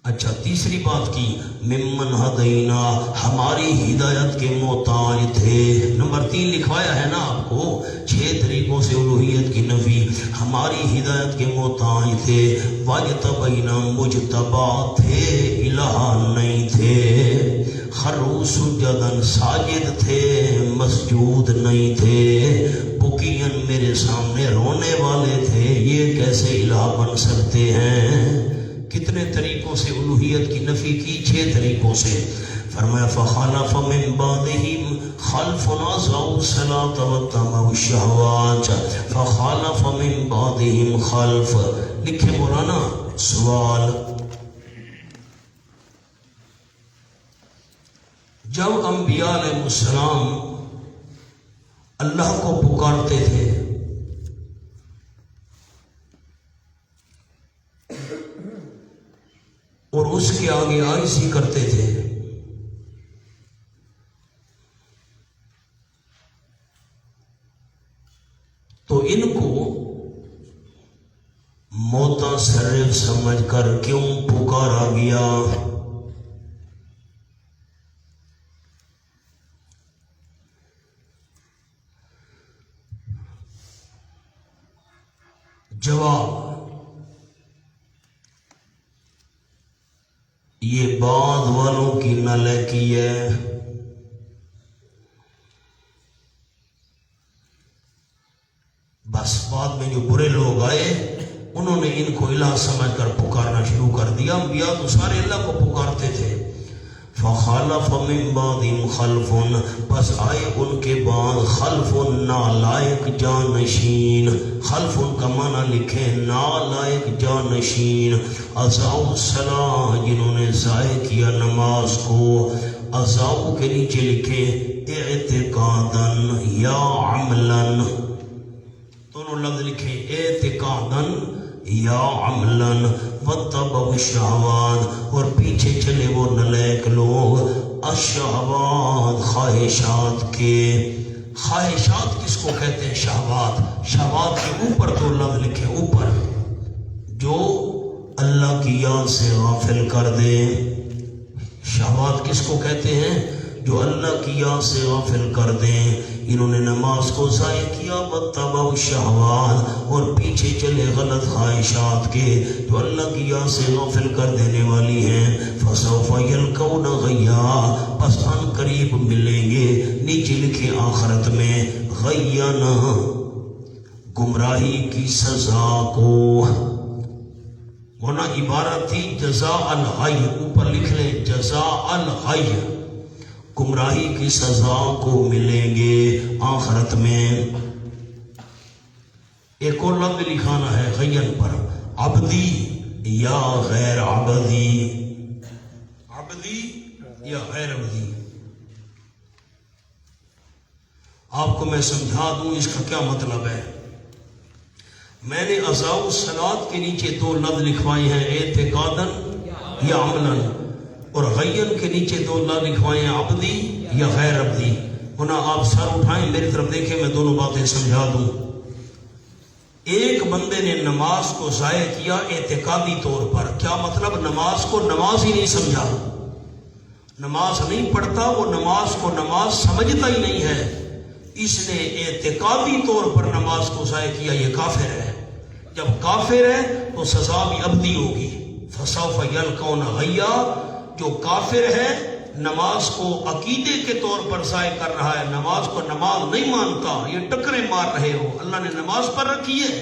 اچھا، تیسری بات کی، ممن ہدینا، ہماری ہدایت کے محتاج تھے. نمبر 3 لکھوایا ہے نا آپ کو، 6 طریقوں سے الوہیت کی نفی. ہماری ہدایت کے محتاج تھے. واجتبینا، مجتبا تھے، الہ نہیں تھے. خروا سجداً، ساجد تھے، مسجود نہیں تھے. بکیاً، میرے سامنے رونے والے تھے. یہ کیسے الہ بن سکتے ہیں؟ کتنے طریقوں سے الوہیت کی نفی کی؟ 6 طریقوں سے. فرمایا فخلف من بعدهم خلف اضاعوا الصلاة واتبعوا الشهوات. فخلف من بعدهم خلف. لکھے مولانا. سوال، جب انبیاء علیہ السلام اللہ کو پکارتے تھے اور اس کے آگے عاجزی کرتے تھے، تو ان کو متصرف سمجھ کر کیوں پکارا گیا؟ جواب، یہ بعد والوں کی نالائکی ہے. بس بعد میں جو برے لوگ آئے انہوں نے ان کو الہ سمجھ کر پکارنا شروع کر دیا. انبیاء تو سارے اللہ کو پکارتے تھے. فخلف من بعدهم خلف، بس آئے ان کے بعد خلف، نالائق جانشین. خلف کا معنی لکھے نالائق جانشین. اضاعوا الصلاۃ، جنہوں نے ضائع کیا نماز کو. اضاعوا کے نیچے لکھے اعتقاداً یا عملاً، دونوں لفظ لکھے اعتقاداً یا عملاً. واتبعوا الشہوات، اور پیچھے چلے وہ نالائق لوگ الشہوات، خواہشات کے. خواہشات کس کو کہتے ہیں؟ شہوات. شہوات کے اوپر 2 لفظ لکھے اوپر، جو اللہ کی یاد سے غافل کر دے. شہوات کس کو کہتے ہیں؟ جو اللہ کی یاد سے غافل کر دیں. انہوں نے نماز کو ضائع کیا. واتبعوا الشہوات، اور پیچھے چلے غلط خواہشات کے جو اللہ کی یاد سے غافل کر دینے والی ہیں. فسوف یلقون غیا، پس ان قریب ملیں گے. نیچے لکھے آخرت میں غیاً، گمراہی کی سزا کو. ہونا عبارت تھی جزاء الغی، اوپر لکھ لیں جزاء الغی، گمراہی کی سزا کو ملیں گے آخرت میں. ایک اور لفظ لکھانا ہے غین پر، عبدی یا غیر عبدی. عبدی یا غیر عبدی. آپ کو میں سمجھا دوں اس کا کیا مطلب ہے. میں نے اضاعوا الصلاۃ کے نیچے 2 لفظ لکھوائے ہیں اعتقاداً یا عملاً، اور غین کے نیچے 2 لفظ لکھوائے ہیں عبدی یا غیر عبدی. ہونا آپ سر اٹھائیں میری طرف دیکھیں، میں دونوں باتیں سمجھا دوں۔ ایک بندے نے نماز کو ضائع کیا اعتقادی طور پر، کیا مطلب؟ نماز کو نماز ہی نہیں سمجھا، نماز نہیں پڑھتا، وہ نماز کو نماز سمجھتا ہی نہیں ہے، اس نے اعتقادی طور پر نماز کو ضائع کیا، یہ کافر ہے۔ جب کافر ہے تو سزا بھی ابدی ہوگی، فسوف یلقون غیا۔ جو کافر ہے نماز کو عقیدے کے طور پر ضائع کر رہا ہے، نماز کو نماز نہیں مانتا، یہ ٹکرے مار رہے ہو، اللہ نے نماز پر رکھی ہے۔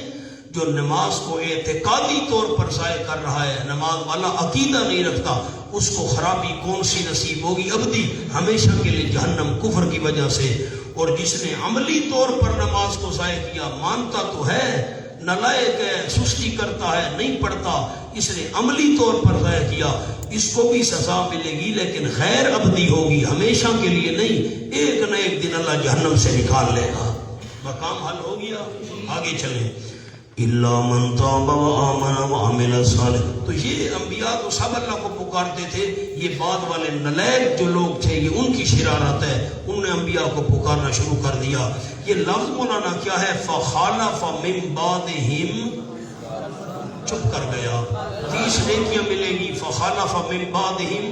جو نماز کو اعتقادی طور پر ضائع کر رہا ہے، نماز والا عقیدہ نہیں رکھتا، اس کو خرابی کون سی نصیب ہوگی؟ ابدی، ہمیشہ کے لیے جہنم، کفر کی وجہ سے۔ اور جس نے عملی طور پر نماز کو ضائع کیا، مانتا تو ہے، نالائق ہے، سستی کرتا ہے، نہیں پڑھتا، اس نے عملی طور پر ضائع کیا، اس کو بھی سزا ملے گی، لیکن غیر ابدی ہوگی، ہمیشہ کے لیے نہیں، ایک نہ ایک دن اللہ جہنم سے نکال لے گا۔ مقام حل ہو گیا، آگے چلیں۔ اِلَّا مَن تَابَ وَآمَنَ وَعَمِلَ صَالِحًا۔ تو یہ انبیاء تو سب اللہ کو پکارتے تھے، یہ بعد والے نالائق جو لوگ تھے، یہ ان کی شرارت ہے، انہوں نے انبیاء کو پکارنا شروع کر دیا۔ یہ لفظ مولانا کیا ہے؟ فَخَالَفَ مِن بَعْدِهِمْ، چپ کر گیا، 30 نیکیاں ملے گی۔ فَخَالَفَ مِن بَعْدِهِمْ،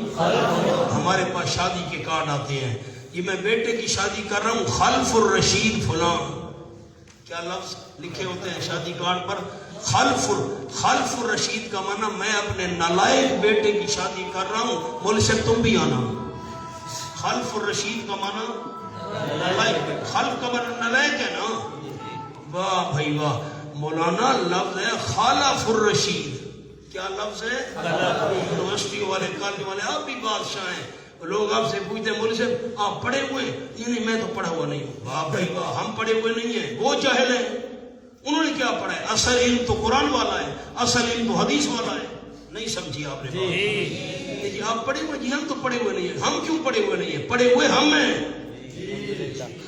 ہمارے پاس شادی کے کارڈ آتے ہیں، یہ میں بیٹے کی شادی کر رہا ہوں، خلف الرشید فلان، کیا لفظ لکھے ہوتے ہیں شادی کارڈ پر؟ خلف الرشید کا معنی میں اپنے نالائق بیٹے کی شادی کر رہا ہوں، مول سے تم بھی آنا۔ خلف الرشید کا معنی نالائق، خلف کا معنی نالائق ہے نا؟ واہ بھائی واہ، مولانا لفظ ہے خالف الرشید، کیا لفظ ہے؟ یونیورسٹی والے، کالج والے، آپ بھی بادشاہ ہیں، لوگ آپ سے پوچھتے ہیں مولوی صاحب آپ پڑھے ہوئے ہیں؟ نہیں میں تو پڑھا ہوا نہیں ہوں۔ واہ بھائی واہ، ہم پڑھے ہوئے نہیں ہیں، وہ جاہل ہیں، انہوں نے کیا پڑھا ہے؟ اصل علم تو قرآن والا ہے، اصل علم تو حدیث والا ہے، نہیں سمجھی آپ نے بات؟ جی آپ پڑھے ہوئے؟ جی ہم تو پڑھے ہوئے نہیں ہیں۔ ہم کیوں پڑھے ہوئے نہیں ہیں؟ پڑھے ہوئے ہم ہیں۔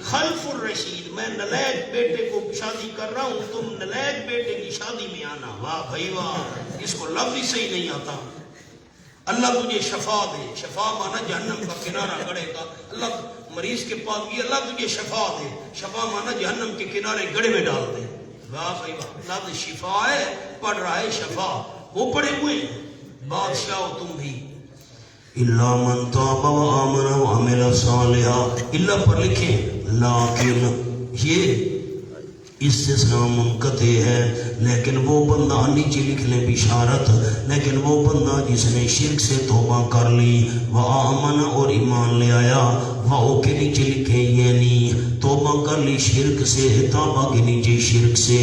خلف الرشید، میں نالائق بیٹے کو شادی کر رہا ہوں، تم نالائق بیٹے کی شادی میں آنا۔ واہ بھائی واہ، اس کو لفظ ہی صحیح نہیں آتا۔ اللہ تجھے شفا دے، شفا مانا جہنم کا کنارہ گڑے گا، اللہ مریض کے پاس گیا، اللہ تجھے شفا دے، شفا مانا جہنم کے کنارے گڑے میں ڈال دے۔ واہ بھائی واہ، لفظ شفا ہے، پڑھ رہا ہے شفا، وہ پڑھے ہوئے ہیں، بادشاہ ہو تم بھی۔ اِلَّا مَن تَابَ وَآمَنَ وَعَمِلَ صَالِحًا، اللہ پر لکھیں، لیکن یہ استثناء منقطع ہے، لیکن وہ بندہ، نیچے لکھ لیں بشارت، لیکن وہ بندہ جس نے شرک سے توبہ کر لی، وآمن، اور ایمان لے آیا، واؤ کے نیچے لکھیں یعنی توبہ کر لی شرک سے، توبہ کے نیچے شرک سے،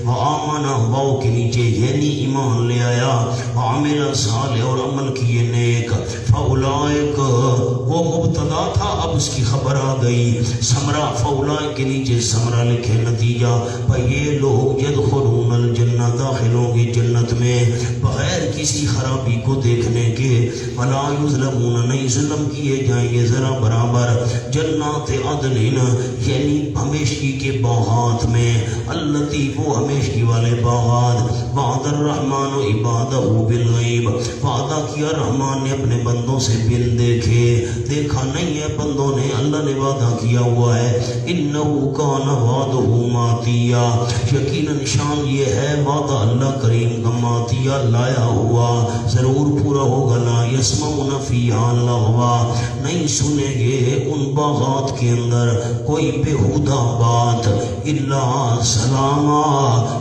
وآمن، واؤ کے نیچے یعنی ایمان لے آیا، وعمل صالح، اور عمل کیے نیک، فاولائک، وہ مبتدا تھا اب اس کی خبر آ گئی، ثمرہ، فاولائک کے نیچے ثمرہ لکھے نتیجہ، یہ لوگ یدخلون الجنہ، داخل ہوں گے جنت میں بغیر کسی خرابی کو دیکھنے کے، ولا یظلمون، نہیں ظلم کیے جائیں گے ذرا برابر، جنات عدن، یعنی ہمیشگی کے باغات میں، التی، وہ ہمیشگی والے باغات، وعد الرحمن عبادہ بالغیب، وعدہ کیا رحمان نے اپنے بندوں سے بن دیکھے، دیکھا نہیں ہے بندوں نے، اللہ نے وعدہ کیا ہوا ہے، انہو کان وعدہ ماتیا، یقیناً شان یہ ہے وعدہ اللہ کریم کا ماتیا، لایا ہوا، ضرور پورا ہوگا، لا یسمعون فیہا لغوا، نہیں سنیں گے ان باغات کے اندر کوئی بےہودہ بات، الا سلاما،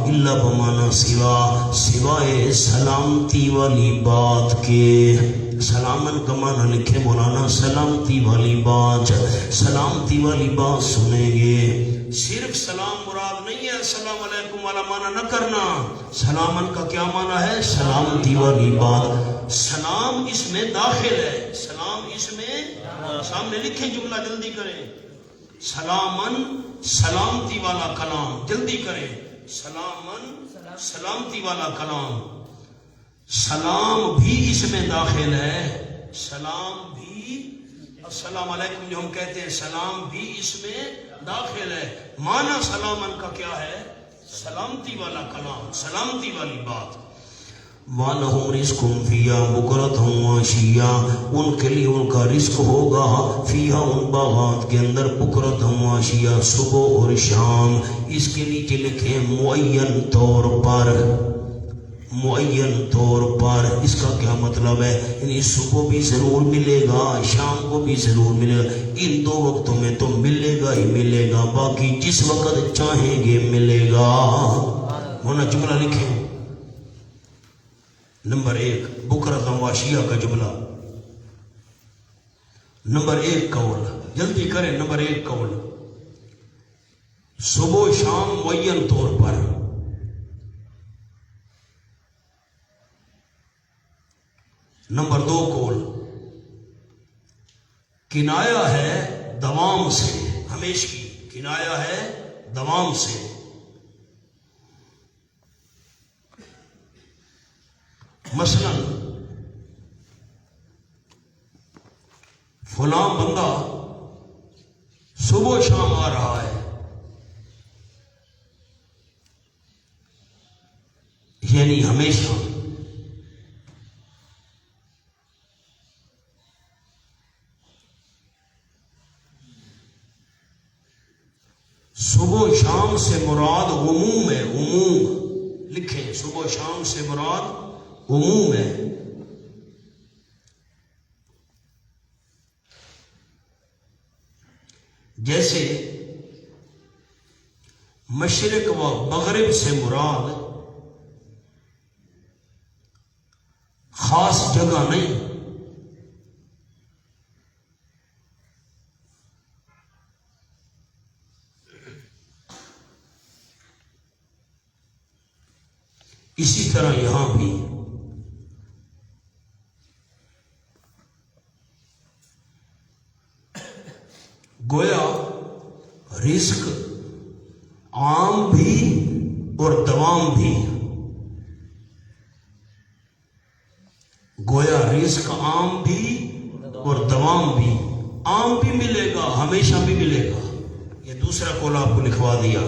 الا بمانا سوا، سوائے سلامتی والی بات کے، سلامن کا معنی لکھے مولانا سلامتی والی بات، سلامتی والی بات سنیں گے، صرف سلام مراد نہیں ہے، السلام علیکم والا معنی نہ کرنا، سلامن کا کیا معنی ہے؟ سلامتی والی بات، سلام اس میں داخل ہے، سلام اس میں، سامنے لکھیں جملہ جلدی کریں، سلامن، سلامتی والا کلام، جلدی کریں، سلامن، سلامتی والا کلام، سلام بھی اس میں داخل ہے، سلام بھی، السلام علیکم جو ہم کہتے ہیں سلام بھی اس میں داخل ہے، معنی سلامن کا کیا ہے؟ سلامتی والا کلام، سلامتی والی بات، وَلَهُمْ رِزْقٌ فِيهَا بُكْرَةً وَعَشِيًّا، ان کے لیے ان کا رزق ہوگا فیہا ان باغات کے اندر بکرۃ وعشیہ صبح اور شام. اس کے نیچے لکھیں معین طور پر، معین طور پر. اس کا کیا مطلب ہے؟ یعنی صبح بھی ضرور ملے گا، شام کو بھی ضرور ملے گا. ان دو وقتوں میں تو ملے گا ہی ملے گا، باقی جس وقت چاہیں گے ملے گا. ہونا جملہ لکھیں. نمبر 1 بکرۃ وعشیہ کا جملہ. نمبر 1 قول، جلدی کریں. نمبر 1 قول صبح و شام معین طور پر. نمبر 2 قول کنایا ہے دوام سے، ہمیشہ کی کنایا ہے دوام سے. مثلا فلاں بندہ صبح و شام آ رہا ہے، یعنی ہمیشہ. صبح و شام سے مراد عموم ہے، عموم لکھیں. صبح و شام سے مراد عموم ہے. جیسے مشرق و مغرب سے مراد خاص جگہ نہیں، اسی طرح یہاں بھی گویا رزق عام بھی اور دوام بھی. گویا رزق عام بھی اور دوام بھی. عام بھی ملے گا، ہمیشہ بھی ملے گا. یہ دوسرا قول آپ کو لکھوا دیا.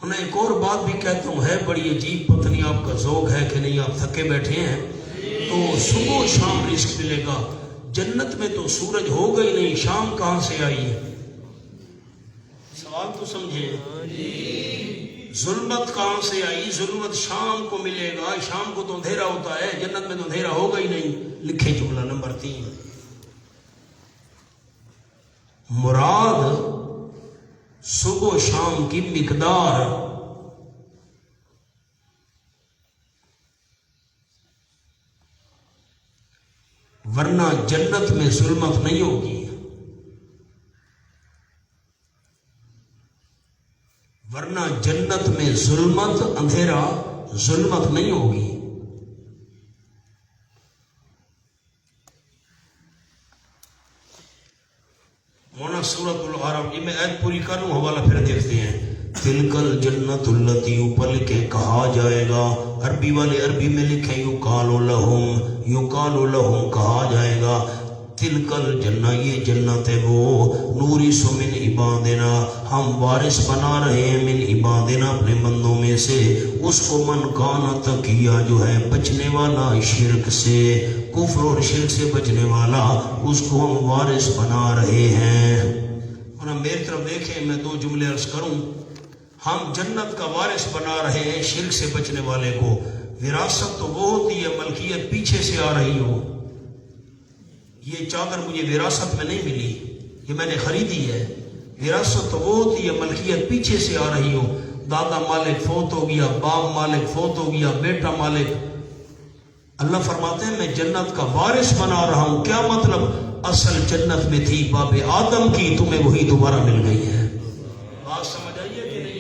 میں ایک اور بات بھی کہتا ہوں، ہے بڑی عجیب، پتہ نہیں آپ کا ذوق ہے کہ نہیں، آپ تھکے بیٹھے ہیں تو صبح و شام رزق ملے گا. جنت میں تو سورج ہوگا ہی نہیں، شام کہاں سے آئی ہے؟ سوال تو سمجھیں. ظلمت کہاں سے آئی؟ ظلمت شام کو ملے گا، شام کو تو اندھیرا ہوتا ہے، جنت میں تو اندھیرا ہوگا ہی نہیں. لکھیں جملہ نمبر 3. مراد صبح و شام کی مقدار، ورنہ جنت میں ظلمت نہیں ہوگی، ورنہ جنت میں ظلمت، اندھیرا، ظلمت نہیں ہوگی. مولانا سورۃ الاعراف، یہ میں عید پوری کر لوں، حوالہ پھر دیکھتے ہیں. تلکل جنت التی، اوپر کے کہا جائے گا. عربی والے عربی میں لکھیں یقال لہم، یقال لہم کہا جائے گا. تلکل جنہ، یہ جنت ہے وہ، نورث من عبادنا، ہم وارث بنا رہے ہیں، من عبادنا اپنے بندوں میں سے، اس کو من کانا تقیہ، جو ہے بچنے والا شرک سے، کفر اور شرک سے بچنے والا، اس کو ہم وارث بنا رہے ہیں. اور میری طرف دیکھیں، میں 2 جملے عرض کروں. ہم جنت کا وارث بنا رہے ہیں شرک سے بچنے والے کو. وراثت تو وہ ہوتی ہے ملکیت پیچھے سے آ رہی ہو. یہ چادر مجھے وراثت میں نہیں ملی، یہ میں نے خریدی ہے. وراثت تو وہ ہوتی ہے ملکیت پیچھے سے آ رہی ہو. دادا مالک فوت ہو گیا، باپ مالک فوت ہو گیا، بیٹا مالک. اللہ فرماتے ہیں میں جنت کا وارث بنا رہا ہوں. کیا مطلب؟ اصل جنت میں تھی باب آدم کی، تمہیں وہی دوبارہ مل گئی ہے. بات سمجھ آئیے کہ نہیں؟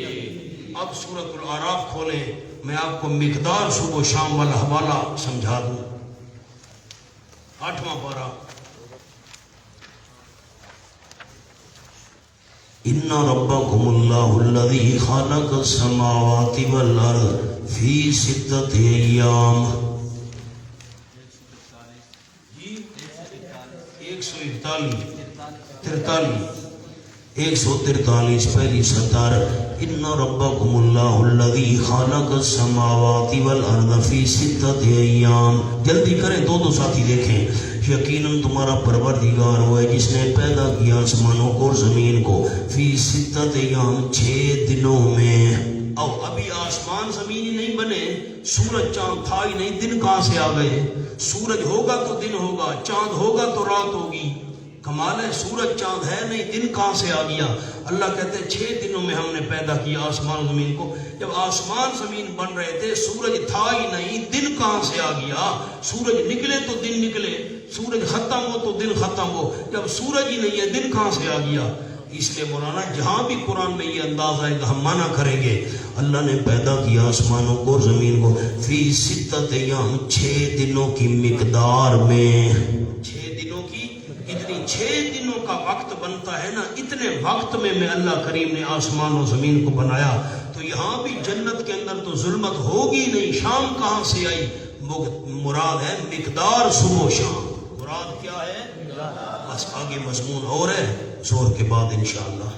اب سورۃ الاعراف کھولیں، میں آپ کو مقدار صبح و شام والا حوالہ سمجھا دوں. 8واں پارہ. ان ربکم اللہ الذی خلق السماوات والارض فی 6 ایام. 143. 143 پہلی سطر ان ربکم اللہ الذی خلق السماوات والارض فی ستۃ ایام. جلدی کریں دو ساتھی دیکھیں. یقیناً تمہارا پروردگار وہ ہے جس نے پیدا کیا آسمانوں کو اور زمین کو فی ستۃ ایام 6 دنوں میں. او ابھی آسمان زمین ہی نہیں بنے, سورج چاند تھا ہی نہیں, دن کہاں سے آ گئے؟ سورج ہوگا تو دن ہوگا, چاند ہوگا تو رات ہوگی. کمال ہے, سورج چاند ہے نہیں, دن کہاں سے آ گیا؟ اللہ کہتے ہیں 6 دنوں میں ہم نے پیدا کیا آسمان زمین کو. جب آسمان زمین بن رہے تھے سورج تھا ہی نہیں, دن کہاں سے آ گیا؟ سورج نکلے تو دن نکلے, سورج ختم ہو تو دن ختم ہو. جب سورج ہی نہیں ہے دن کہاں سے آ گیا؟ اس لیے مولانا جہاں بھی قرآن میں یہ انداز آئے گا ہم مانا کریں گے. اللہ نے پیدا کیا آسمانوں کو اور زمین کو فی ستۃ ایام 6 دنوں کی مقدار میں. 6 دنوں کی اتنی 6 دنوں کا وقت بنتا ہے نا, اتنے وقت میں اللہ کریم نے آسمان و زمین کو بنایا. تو یہاں بھی جنت کے اندر تو ظلمت ہوگی نہیں, شام کہاں سے آئی؟ مراد ہے مقدار صبح و شام. مراد کیا ہے؟ بس آگے مضمون اور ہے زور کے بعد انشاءاللہ.